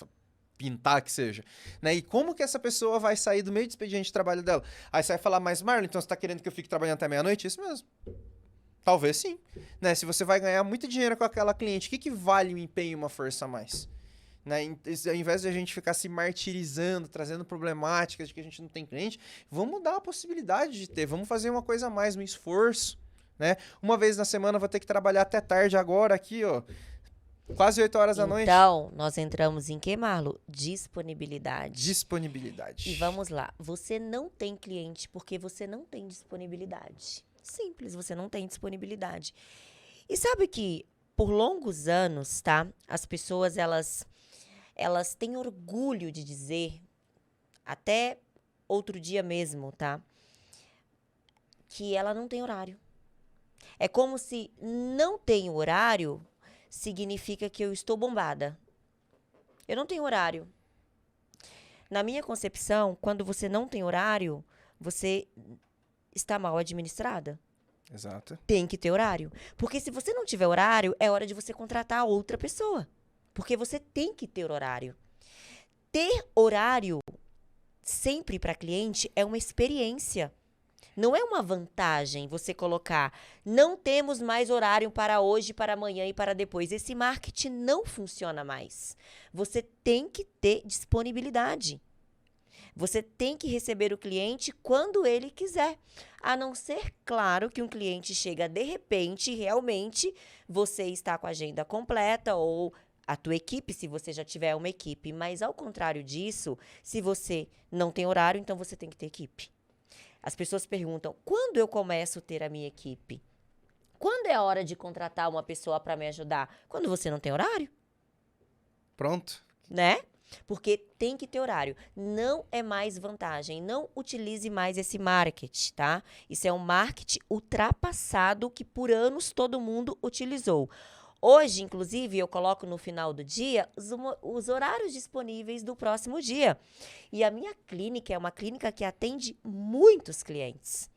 pintar que seja, né? E como que essa pessoa vai sair do meio do expediente de trabalho dela? Aí você vai falar, mas Marlon, então você tá querendo que eu fique trabalhando até meia-noite? Isso mesmo. Talvez sim, né? Se você vai ganhar muito dinheiro com aquela cliente, o que vale um empenho e uma força a mais? Né? Ao invés de a gente ficar se martirizando, trazendo problemáticas de que a gente não tem cliente, vamos dar a possibilidade de ter, vamos fazer uma coisa a mais, um esforço, né? Uma vez na semana eu vou ter que trabalhar até tarde agora aqui, ó, quase 8 horas da noite. Então, nós entramos em que, Marlo? Disponibilidade. Disponibilidade. E vamos lá, você não tem cliente porque você não tem disponibilidade. Simples, você não tem disponibilidade. E sabe que por longos anos, tá? As pessoas, elas têm orgulho de dizer, até outro dia mesmo, tá? Que ela não tem horário. É como se não tenho horário significa que eu estou bombada. Eu não tenho horário. Na minha concepção, quando você não tem horário, você está mal administrada. Exato. Tem que ter horário. Porque se você não tiver horário, é hora de você contratar outra pessoa. Porque você tem que ter horário. Ter horário sempre para cliente é uma experiência. Não é uma vantagem você colocar, não temos mais horário para hoje, para amanhã e para depois. Esse marketing não funciona mais. Você tem que ter disponibilidade. Você tem que receber o cliente quando ele quiser. A não ser, claro, que um cliente chega de repente e realmente você está com a agenda completa ou a tua equipe, se você já tiver uma equipe. Mas, ao contrário disso, se você não tem horário, então você tem que ter equipe. As pessoas perguntam, quando eu começo a ter a minha equipe? Quando é a hora de contratar uma pessoa para me ajudar? Quando você não tem horário. Pronto. Né? Porque tem que ter horário. Não é mais vantagem. Não utilize mais esse marketing, tá? Isso é um marketing ultrapassado que por anos todo mundo utilizou. Hoje, inclusive, eu coloco no final do dia os horários disponíveis do próximo dia. E a minha clínica é uma clínica que atende muitos clientes.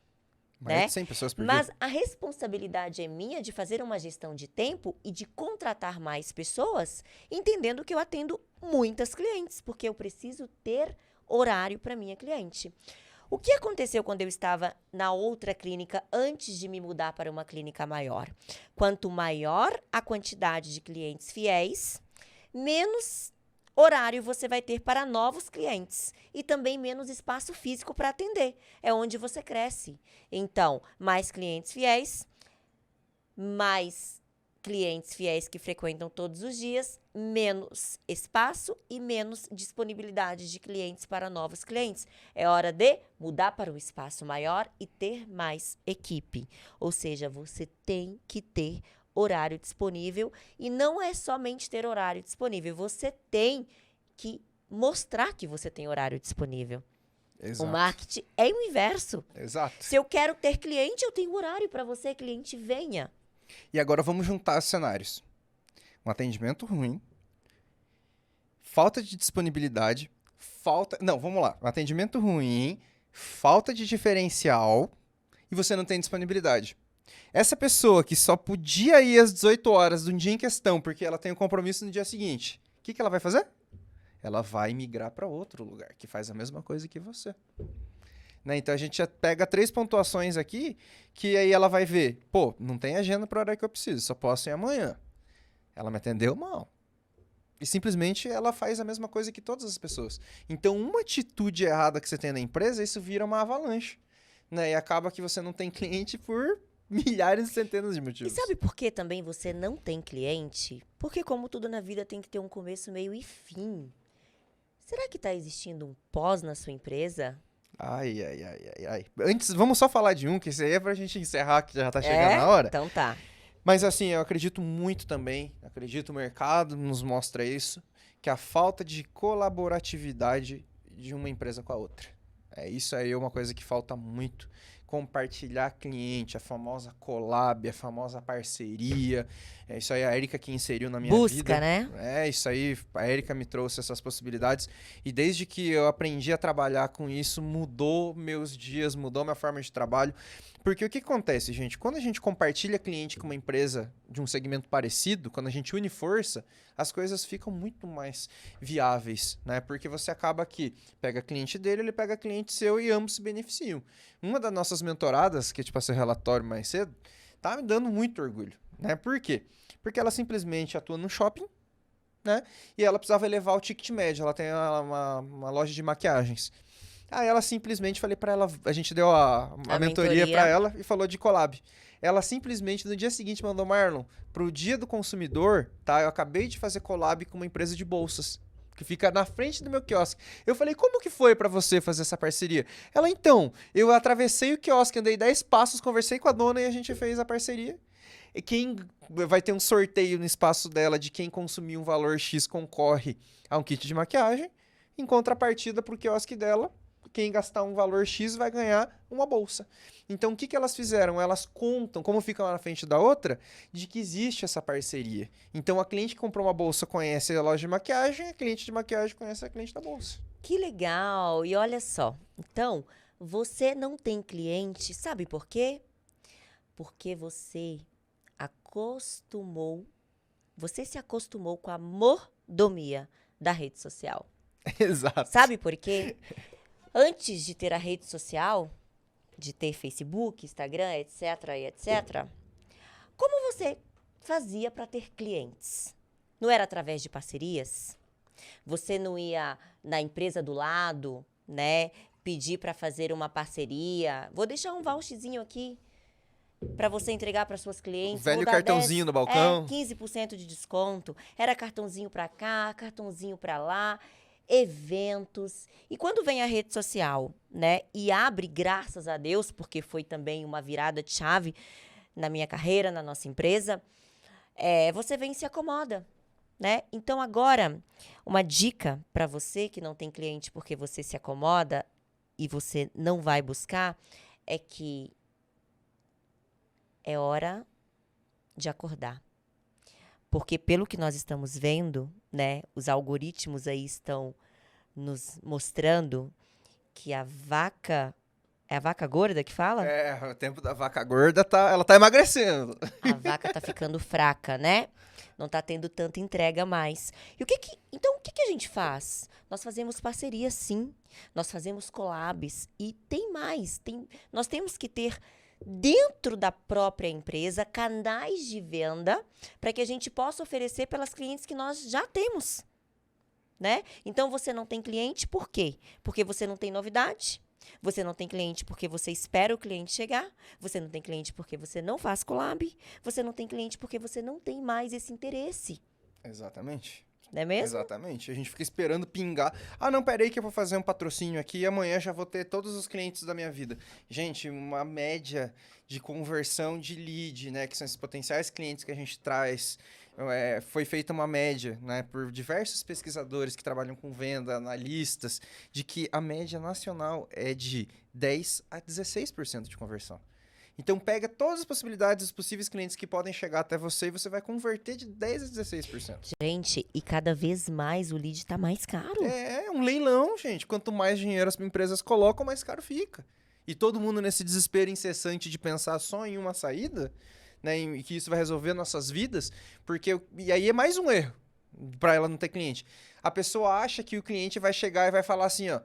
Mais né? de 100 pessoas por Mas dia. a responsabilidade é minha de fazer uma gestão de tempo e de contratar mais pessoas, entendendo que eu atendo muitas clientes, porque eu preciso ter horário para minha cliente. O que aconteceu quando eu estava na outra clínica antes de me mudar para uma clínica maior? Quanto maior a quantidade de clientes fiéis, menos horário você vai ter para novos clientes e também menos espaço físico para atender. É onde você cresce. Então, mais clientes fiéis, mais clientes fiéis que frequentam todos os dias, menos espaço e menos disponibilidade de clientes para novos clientes. É hora de mudar para um espaço maior e ter mais equipe. Ou seja, você tem que ter horário disponível e não é somente ter horário disponível, você tem que mostrar que você tem horário disponível. Exato. O marketing é o inverso. Exato. Se eu quero ter cliente, eu tenho horário para você, cliente, venha. E agora vamos juntar os cenários. Um atendimento ruim, falta de disponibilidade, Não, vamos lá. Um atendimento ruim, falta de diferencial e você não tem disponibilidade. Essa pessoa que só podia ir às 18 horas do dia em questão porque ela tem um compromisso no dia seguinte, o que ela vai fazer? ela vai migrar para outro lugar que faz a mesma coisa que você. Né? Então a gente já pega 3 pontuações aqui, que aí ela vai ver, pô, não tem agenda para a hora que eu preciso, só posso ir amanhã. Ela me atendeu mal. E simplesmente ela faz a mesma coisa que todas as pessoas. Então uma atitude errada que você tem na empresa, isso vira uma avalanche. Né? E acaba que você não tem cliente por milhares e centenas de E motivos. sabe por que também você não tem cliente? Porque como tudo na vida tem que ter um começo, meio e fim. Será que está existindo um pós na sua empresa? Ai. Antes, vamos só falar de um, que esse aí é pra gente encerrar, que já tá chegando a hora. Então tá. Mas assim, eu acredito muito também, acredito o mercado nos mostra isso, que a falta de colaboratividade de uma empresa com a outra. Isso aí é uma coisa que falta muito. Compartilhar cliente, a famosa collab, a famosa parceria. Isso aí a Erika que inseriu na minha vida. Busca, né? Isso aí, a Erika me trouxe essas possibilidades. E desde que eu aprendi a trabalhar com isso, mudou meus dias, mudou minha forma de trabalho. Porque o que acontece, gente? Quando a gente compartilha cliente com uma empresa de um segmento parecido, quando a gente une força, as coisas ficam muito mais viáveis, né? Porque você acaba que pega cliente dele, ele pega cliente seu e ambos se beneficiam. Uma das nossas mentoradas, que eu te passei relatório mais cedo, tá me dando muito orgulho, né? Por quê? Porque ela simplesmente atua no shopping, né? E ela precisava elevar o ticket médio, ela tem uma loja de maquiagens. Aí ela simplesmente, falei pra ela, a gente deu a mentoria pra ela e falou de collab. Ela simplesmente, no dia seguinte, mandou, Marlon, pro dia do consumidor, tá? Eu acabei de fazer collab com uma empresa de bolsas, que fica na frente do meu quiosque. Eu falei, como que foi pra você fazer essa parceria? Ela, então, eu atravessei o quiosque, andei 10 passos, conversei com a dona e a gente fez a parceria. E quem vai ter um sorteio no espaço dela de quem consumir um valor X concorre a um kit de maquiagem. Em contrapartida pro quiosque dela, quem gastar um valor X vai ganhar uma bolsa. Então, o que elas fizeram? Elas contam, como fica uma na frente da outra, de que existe essa parceria. Então, a cliente que comprou uma bolsa conhece a loja de maquiagem, a cliente de maquiagem conhece a cliente da bolsa. Que legal! E olha só, então, você não tem cliente, sabe por quê? Porque você se acostumou com a mordomia da rede social. Exato. Sabe por quê? Antes de ter a rede social, de ter Facebook, Instagram, etc, como você fazia para ter clientes? Não era através de parcerias? Você não ia na empresa do lado, né, pedir para fazer uma parceria? Vou deixar um voucherzinho aqui para você entregar para suas clientes. O velho cartãozinho no balcão. 15% de desconto. Era cartãozinho para cá, cartãozinho para lá. Eventos. E quando vem a rede social, né, e abre, graças a Deus, porque foi também uma virada de chave na minha carreira, na nossa empresa, você vem e se acomoda, né? Então, agora, uma dica para você que não tem cliente porque você se acomoda e você não vai buscar, é que é hora de acordar. Porque pelo que nós estamos vendo, né, os algoritmos aí estão nos mostrando que a vaca... É a vaca gorda que fala? O tempo da vaca gorda ela tá emagrecendo. A vaca tá ficando fraca, né? Não tá tendo tanta entrega mais. E então, o que a gente faz? Nós fazemos parcerias, sim. Nós fazemos collabs. E tem mais. Nós temos que ter dentro da própria empresa canais de venda para que a gente possa oferecer pelas clientes que nós já temos, né? Então, você não tem cliente por quê? Porque você não tem novidade. Você não tem cliente porque você espera o cliente chegar. Você não tem cliente porque você não faz collab. Você não tem cliente porque você não tem mais esse interesse. Exatamente. Não é mesmo? Exatamente. A gente fica esperando pingar. Ah, não, peraí que eu vou fazer um patrocínio aqui e amanhã já vou ter todos os clientes da minha vida. Gente, uma média de conversão de lead, né, que são esses potenciais clientes que a gente traz, foi feita uma média, né, por diversos pesquisadores que trabalham com venda, analistas, de que a média nacional é de 10 a 16% de conversão. Então, pega todas as possibilidades dos possíveis clientes que podem chegar até você e você vai converter de 10% a 16%. Gente, e cada vez mais o lead tá mais caro. É um leilão, gente. Quanto mais dinheiro as empresas colocam, mais caro fica. E todo mundo nesse desespero incessante de pensar só em uma saída, né, e que isso vai resolver nossas vidas, e aí é mais um erro. para ela não ter cliente. A pessoa acha que o cliente vai chegar e vai falar assim, ó,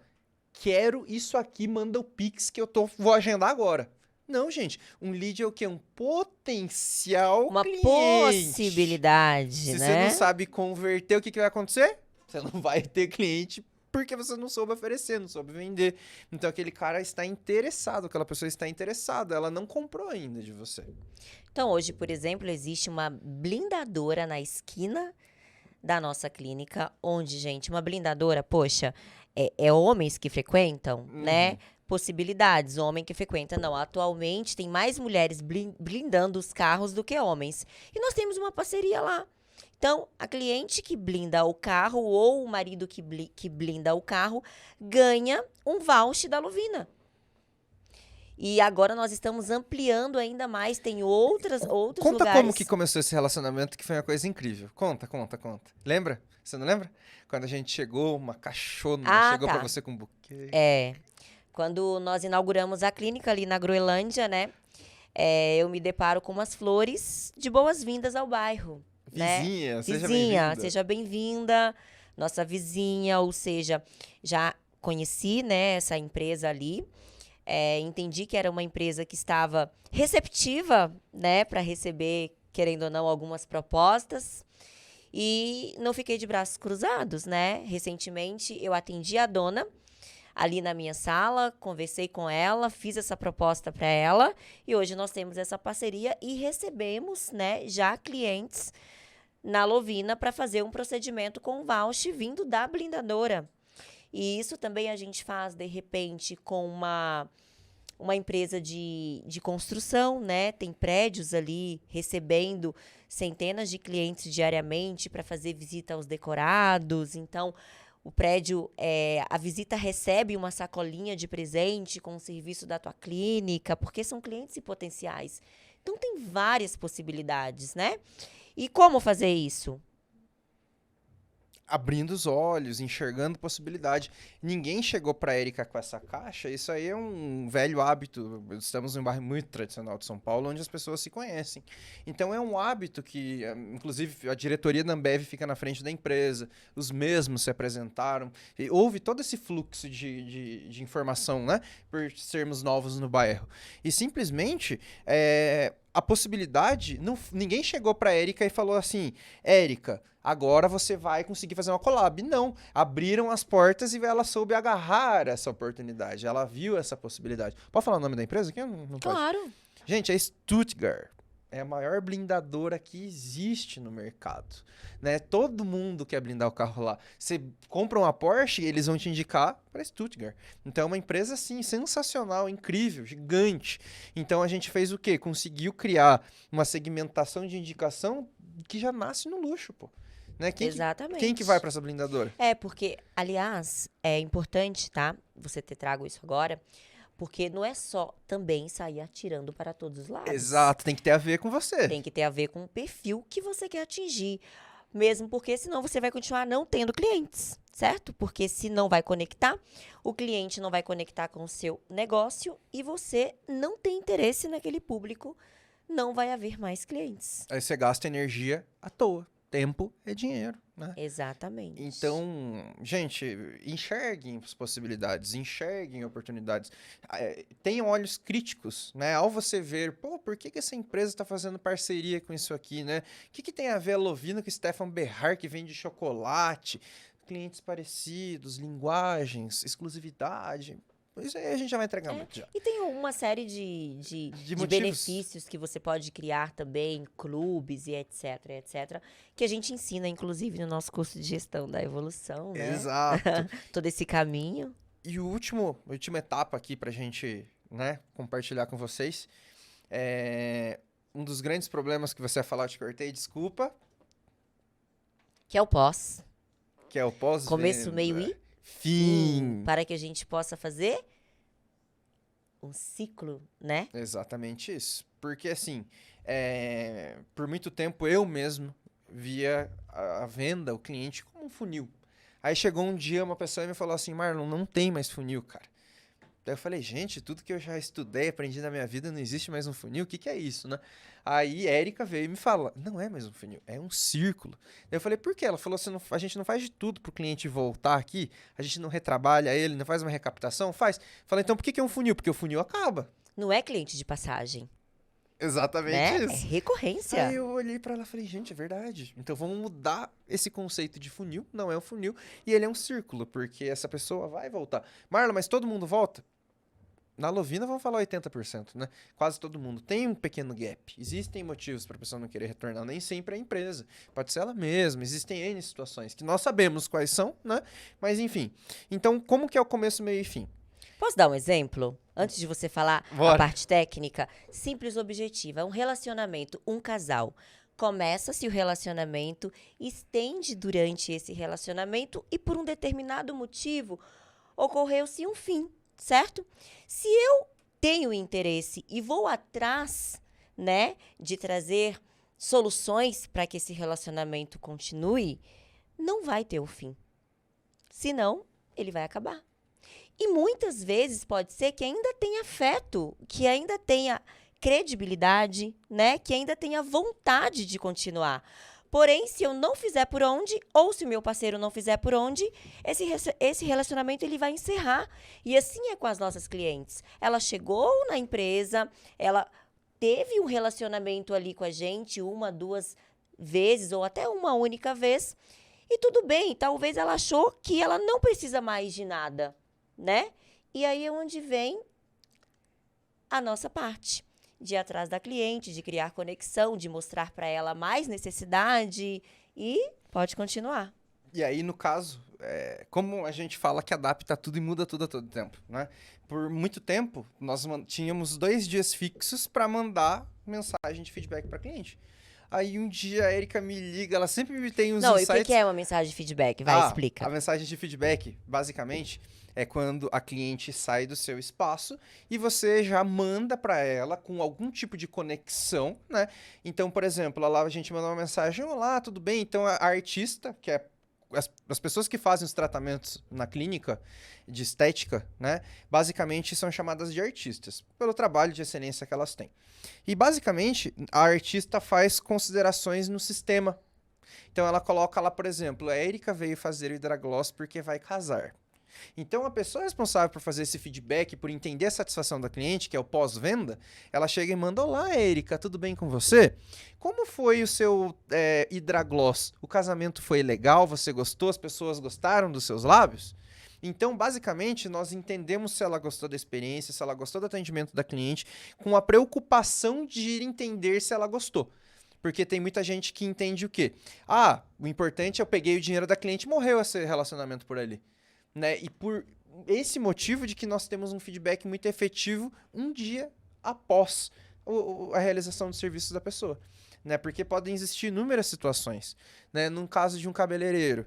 quero isso aqui, manda o Pix que vou agendar agora. Não, gente. Um lead é o quê? Um potencial Uma cliente. possibilidade, Se né? você não sabe converter, o que vai acontecer? Você não vai ter cliente porque você não soube oferecer, não soube vender. Então, aquele cara está interessado, aquela pessoa está interessada. Ela não comprou ainda de você. Então, hoje, por exemplo, existe uma blindadora na esquina da nossa clínica, onde, gente, uma blindadora, poxa, é homens que frequentam, né? Possibilidades, homem que frequenta. Não, atualmente tem mais mulheres blindando os carros do que homens. E nós temos uma parceria lá. Então, a cliente que blinda o carro ou o marido que blinda o carro ganha um voucher da Lovina. E agora nós estamos ampliando ainda mais, tem outros Conta lugares. como que começou esse relacionamento, que foi uma coisa incrível. Conta. Lembra? Você não lembra? Quando a gente chegou, uma caixona, chegou tá. pra você com um buquê. Quando nós inauguramos a clínica ali na Groenlândia, né? Eu me deparo com umas flores de boas-vindas ao bairro. Vizinha, né? seja bem-vinda. Seja bem-vinda. Nossa vizinha, ou seja, já conheci, né, essa empresa ali. Entendi que era uma empresa que estava receptiva, né, para receber, querendo ou não, algumas propostas. E não fiquei de braços cruzados, né? Recentemente eu atendi a dona ali na minha sala, conversei com ela, fiz essa proposta para ela e hoje nós temos essa parceria e recebemos, né, já clientes na Lovina para fazer um procedimento com voucher vindo da blindadora. E isso também a gente faz, de repente, com uma empresa de construção, né? Tem prédios ali recebendo centenas de clientes diariamente para fazer visita aos decorados. Então, o prédio, a visita recebe uma sacolinha de presente com o serviço da tua clínica, porque são clientes e potenciais. Então, tem várias possibilidades, né? E como fazer isso? Abrindo os olhos, enxergando possibilidade. Ninguém chegou para Érica com essa caixa. Isso aí é um velho hábito. Estamos em um bairro muito tradicional de São Paulo, onde as pessoas se conhecem. Então é um hábito que, inclusive, a diretoria da Ambev fica na frente da empresa. Os mesmos se apresentaram. E houve todo esse fluxo de informação, né? Por sermos novos no bairro. E simplesmente a possibilidade, ninguém chegou para Érica e falou assim, Érica, agora você vai conseguir fazer uma collab. Não, abriram as portas e ela soube agarrar essa oportunidade. Ela viu essa possibilidade. Pode falar o nome da empresa aqui? Não pode. Claro. Gente, é Stuttgart. É a maior blindadora que existe no mercado. Né? Todo mundo quer blindar o carro lá. Você compra uma Porsche, eles vão te indicar para Stuttgart. Então é uma empresa assim, sensacional, incrível, gigante. Então a gente fez o quê? Conseguiu criar uma segmentação de indicação que já nasce no luxo, pô. Né? Exatamente. Quem que vai para essa blindadora? Porque, aliás, é importante, tá? Você ter trago isso agora. Porque não é só também sair atirando para todos os lados. Exato, tem que ter a ver com você. Tem que ter a ver com o perfil que você quer atingir. Mesmo porque senão você vai continuar não tendo clientes, certo? Porque se não vai conectar, o cliente não vai conectar com o seu negócio e você não tem interesse naquele público, não vai haver mais clientes. Aí você gasta energia à toa. Tempo é dinheiro, né? Exatamente. Então, gente, enxerguem as possibilidades, enxerguem oportunidades. Tenham olhos críticos, né? Ao você ver, pô, por que essa empresa está fazendo parceria com isso aqui, né? O que tem a ver a Lovina com o Stefan Berhard, que vende chocolate, clientes parecidos, linguagens, exclusividade... Isso aí a gente já vai entregar muito já. E tem uma série de benefícios que você pode criar também, clubes e etc, que a gente ensina, inclusive, no nosso curso de gestão da evolução, né? Exato. Todo esse caminho. E a última etapa aqui pra gente, né, compartilhar com vocês, um dos grandes problemas que você ia falar, eu te cortei, desculpa. Que é o pós. Que é o pós-venda. Começo, meio e fim. Para que a gente possa fazer um ciclo, né? Exatamente isso. Porque, assim, por muito tempo eu mesmo via a venda, o cliente, como um funil. Aí chegou um dia uma pessoa e me falou assim, Marlon, não tem mais funil, cara. Daí eu falei, gente, tudo que eu já estudei, aprendi na minha vida, não existe mais um funil? O que que é isso, né? Aí Érica veio e me fala, não é mais um funil, é um círculo. Daí eu falei, por quê? Ela falou, a gente não faz de tudo pro cliente voltar aqui, a gente não retrabalha ele, não faz uma recaptação? Faz. Falei, então por que que é um funil? Porque o funil acaba. Não é cliente de passagem, Exatamente né? É isso. recorrência. Aí eu olhei pra ela e falei, gente, é verdade. Então vamos mudar esse conceito de funil, não é um funil, e ele é um círculo, porque essa pessoa vai voltar. Marla, mas todo mundo volta? Na Lovina vamos falar 80%, né? Quase todo mundo. Tem um pequeno gap. Existem motivos para a pessoa não querer retornar, nem sempre é a empresa. Pode ser ela mesma, existem N situações que nós sabemos quais são, né? Mas enfim. Então, como que é o começo, meio e fim? Posso dar um exemplo? Antes de você falar a Bora. parte técnica, simples objetiva, é um relacionamento, um casal. Começa-se o relacionamento, estende durante esse relacionamento e por um determinado motivo ocorreu-se um fim, certo? Se eu tenho interesse e vou atrás, né, de trazer soluções para que esse relacionamento continue, não vai ter o fim. Senão, ele vai acabar. E muitas vezes pode ser que ainda tenha afeto, que ainda tenha credibilidade, né? Que ainda tenha vontade de continuar. Porém, se eu não fizer por onde, ou se o meu parceiro não fizer por onde, esse relacionamento ele vai encerrar. E assim é com as nossas clientes. Ela chegou na empresa, ela teve um relacionamento ali com a gente, uma, duas vezes, ou até uma única vez. E tudo bem, talvez ela achou que ela não precisa mais de nada, né? E aí é onde vem a nossa parte, de ir atrás da cliente, de criar conexão, de mostrar para ela mais necessidade e pode continuar. E aí, no caso, como a gente fala que adapta tudo e muda tudo a todo tempo, né? Por muito tempo, nós tínhamos 2 dias fixos para mandar mensagem de feedback para cliente. Aí um dia a Erika me liga, ela sempre me tem uns Não, insights... e o que é uma mensagem de feedback? Vai, explica. A mensagem de feedback, basicamente, é quando a cliente sai do seu espaço e você já manda para ela com algum tipo de conexão, né? Então, por exemplo, lá a gente manda uma mensagem, olá, tudo bem? Então, a artista, que é as pessoas que fazem os tratamentos na clínica de estética, né? Basicamente são chamadas de artistas, pelo trabalho de excelência que elas têm. E, basicamente, a artista faz considerações no sistema. Então, ela coloca lá, por exemplo, a Erika veio fazer o hidragloss porque vai casar. Então, a pessoa responsável por fazer esse feedback, por entender a satisfação da cliente, que é o pós-venda, ela chega e manda, olá, Erika, tudo bem com você? Como foi o seu hidragloss? O casamento foi legal? Você gostou? As pessoas gostaram dos seus lábios? Então, basicamente, nós entendemos se ela gostou da experiência, se ela gostou do atendimento da cliente, com a preocupação de ir entender se ela gostou. Porque tem muita gente que entende o quê? O importante é eu peguei o dinheiro da cliente e morreu esse relacionamento por ali. Né? E por esse motivo de que nós temos um feedback muito efetivo um dia após a realização do serviço da pessoa. Né? Porque podem existir inúmeras situações. Né? Num caso de um cabeleireiro.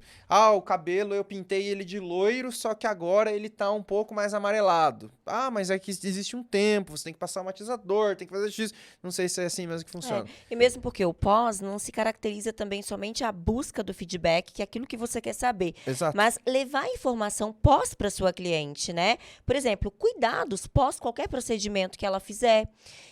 O cabelo eu pintei ele de loiro, só que agora ele tá um pouco mais amarelado. Mas é que existe um tempo, você tem que passar o matizador, tem que fazer X. Não sei se é assim mesmo que funciona. E mesmo porque o pós não se caracteriza também somente a busca do feedback, que é aquilo que você quer saber. Exato. Mas levar a informação pós para sua cliente, né? Por exemplo, cuidados pós qualquer procedimento que ela fizer.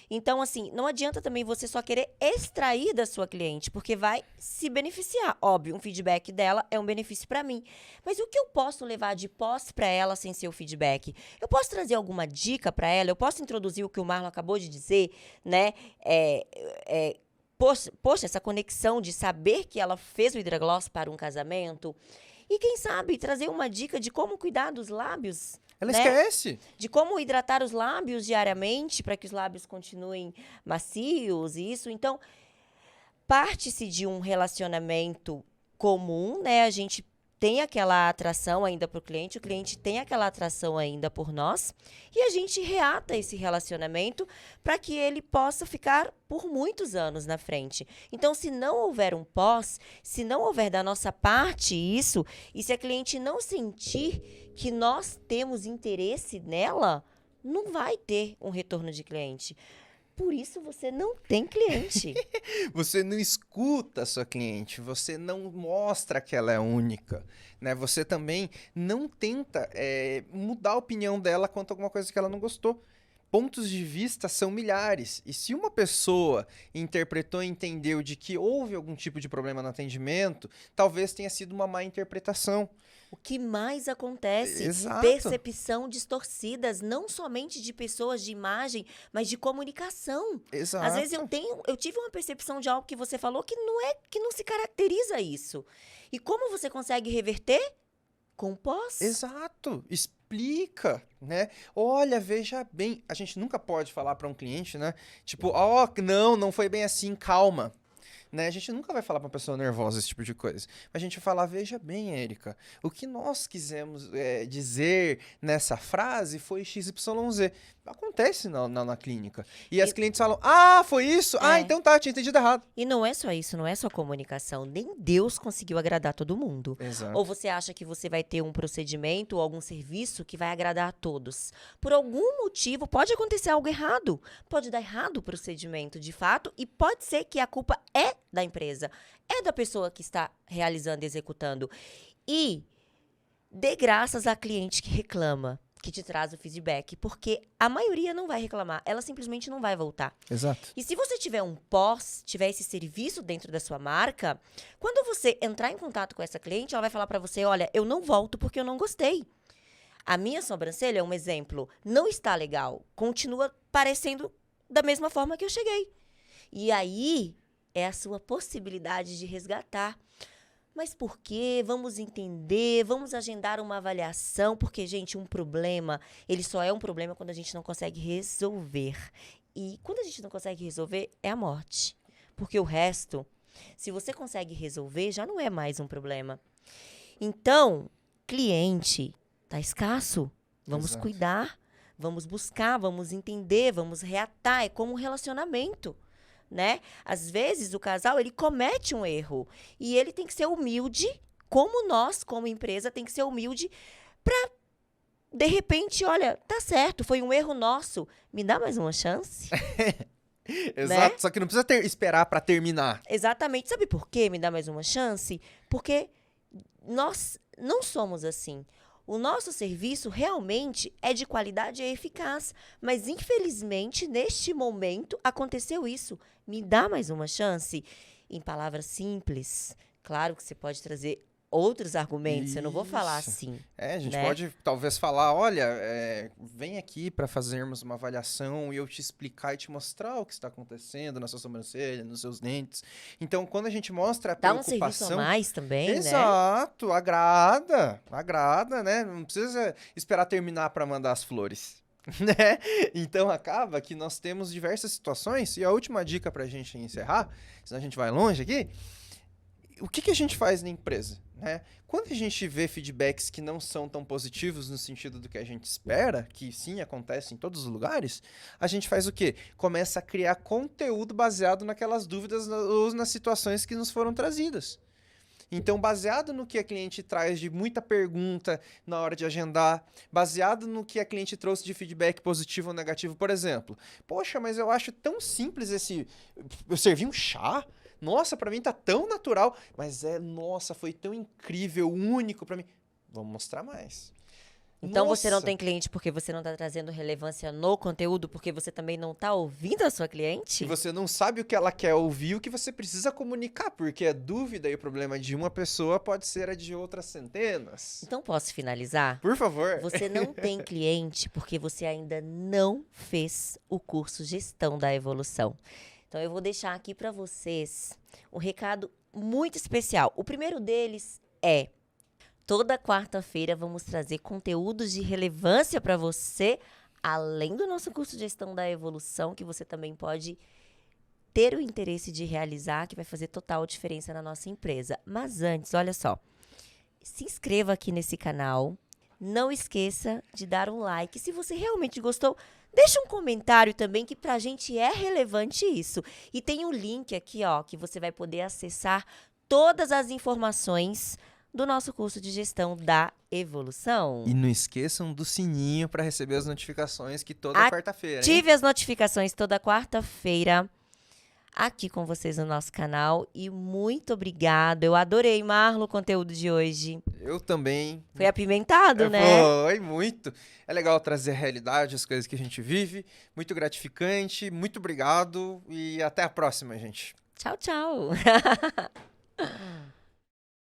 Então, assim, não adianta também você só querer extrair da sua cliente, porque vai se beneficiar. Óbvio, um feedback dela é um benefício para mim. Mas o que eu posso levar de pós para ela sem ser o feedback? Eu posso trazer alguma dica para ela? Eu posso introduzir o que o Marlon acabou de dizer, né? Poxa, essa conexão de saber que ela fez o hidragloss para um casamento. E quem sabe trazer uma dica de como cuidar dos lábios. Ela esquece. De como hidratar os lábios diariamente para que os lábios continuem macios e isso. Então, parte-se de um relacionamento comum, né? A gente tem aquela atração ainda para o cliente tem aquela atração ainda por nós, e a gente reata esse relacionamento para que ele possa ficar por muitos anos na frente. Então, se não houver um pós, se não houver da nossa parte isso, e se a cliente não sentir que nós temos interesse nela, não vai ter um retorno de cliente. Por isso você não tem cliente. Você não escuta a sua cliente, você não mostra que ela é única, né? Você também não tenta mudar a opinião dela quanto a alguma coisa que ela não gostou. Pontos de vista são milhares, e se uma pessoa interpretou e entendeu de que houve algum tipo de problema no atendimento, talvez tenha sido uma má interpretação. O que mais acontece? Exato. Percepção distorcidas, não somente de pessoas de imagem, mas de comunicação. Exato. Às vezes eu tive uma percepção de algo que você falou que não se caracteriza isso. E como você consegue reverter? Com pós. Exato. Explica, né? Olha, veja bem. A gente nunca pode falar para um cliente, né? Tipo, não foi bem assim, calma. Né? A gente nunca vai falar para uma pessoa nervosa esse tipo de coisa. A gente vai falar, veja bem, Érica, o que nós quisemos dizer nessa frase foi XYZ. Acontece na clínica. E as clientes falam, foi isso? Então tá, tinha entendido errado. E não é só isso, não é só comunicação. Nem Deus conseguiu agradar todo mundo. Exato. Ou você acha que você vai ter um procedimento ou algum serviço que vai agradar a todos. Por algum motivo, pode acontecer algo errado. Pode dar errado o procedimento, de fato, e pode ser que a culpa é da empresa. É da pessoa que está realizando e executando. E dê graças à cliente que reclama, que te traz o feedback, porque a maioria não vai reclamar, ela simplesmente não vai voltar. Exato. E se você tiver tiver esse serviço dentro da sua marca, quando você entrar em contato com essa cliente, ela vai falar para você, olha, eu não volto porque eu não gostei. A minha sobrancelha é um exemplo, não está legal, continua parecendo da mesma forma que eu cheguei. E aí é a sua possibilidade de resgatar. Mas por quê? Vamos entender, vamos agendar uma avaliação, porque, gente, um problema, ele só é um problema quando a gente não consegue resolver. E quando a gente não consegue resolver, é a morte. Porque o resto, se você consegue resolver, já não é mais um problema. Então, cliente, tá escasso. Vamos cuidar, vamos buscar, vamos entender, vamos reatar. É como um relacionamento. Né? Às vezes o casal ele comete um erro e ele tem que ser humilde, como nós, como empresa, tem que ser humilde para de repente, olha, tá certo, foi um erro nosso, me dá mais uma chance. Exato, né? Só que não precisa esperar para terminar. Exatamente, sabe por que me dá mais uma chance? Porque nós não somos assim. O nosso serviço realmente é de qualidade e eficaz, mas infelizmente, neste momento, aconteceu isso. Me dá mais uma chance? Em palavras simples, claro que você pode trazer outros argumentos, eu não vou falar assim. A gente né? pode talvez falar, olha, vem aqui para fazermos uma avaliação e eu te explicar e te mostrar o que está acontecendo na sua sobrancelha, nos seus dentes. Então, quando a gente mostra a preocupação... Dá um serviço a mais também, Exato, né? agrada, né? Não precisa esperar terminar para mandar as flores. Né? Então acaba que nós temos diversas situações, e a última dica para a gente encerrar, senão a gente vai longe aqui, o que a gente faz na empresa? Né? Quando a gente vê feedbacks que não são tão positivos no sentido do que a gente espera, que sim, acontece em todos os lugares, a gente faz o quê? Começa a criar conteúdo baseado naquelas dúvidas ou nas situações que nos foram trazidas. Então, baseado no que a cliente traz de muita pergunta na hora de agendar, baseado no que a cliente trouxe de feedback positivo ou negativo, por exemplo, poxa, mas eu acho tão simples eu servi um chá? Nossa, pra mim tá tão natural, mas nossa, foi tão incrível, único pra mim. Vamos mostrar mais. Então você não tem cliente porque você não está trazendo relevância no conteúdo, porque você também não está ouvindo a sua cliente? E você não sabe o que ela quer ouvir, o que você precisa comunicar, porque a dúvida e o problema de uma pessoa pode ser a de outras centenas. Então posso finalizar? Por favor. Você não tem cliente porque você ainda não fez o curso Gestão da Evolução. Então eu vou deixar aqui para vocês um recado muito especial. O primeiro deles é: toda quarta-feira vamos trazer conteúdos de relevância para você, além do nosso curso de Gestão da Evolução, que você também pode ter o interesse de realizar, que vai fazer total diferença na nossa empresa. Mas antes, olha só, se inscreva aqui nesse canal, não esqueça de dar um like. Se você realmente gostou, deixa um comentário também, que pra gente é relevante isso. E tem um link aqui, ó, que você vai poder acessar todas as informações do nosso curso de Gestão da Evolução. E não esqueçam do sininho para receber as notificações que toda quarta-feira, hein? Ative as notificações toda quarta-feira aqui com vocês no nosso canal. E muito obrigado. Eu adorei, Marlo, o conteúdo de hoje. Eu também. Foi apimentado, né? Foi, muito. É legal trazer a realidade, as coisas que a gente vive. Muito gratificante. Muito obrigado e até a próxima, gente. Tchau, tchau.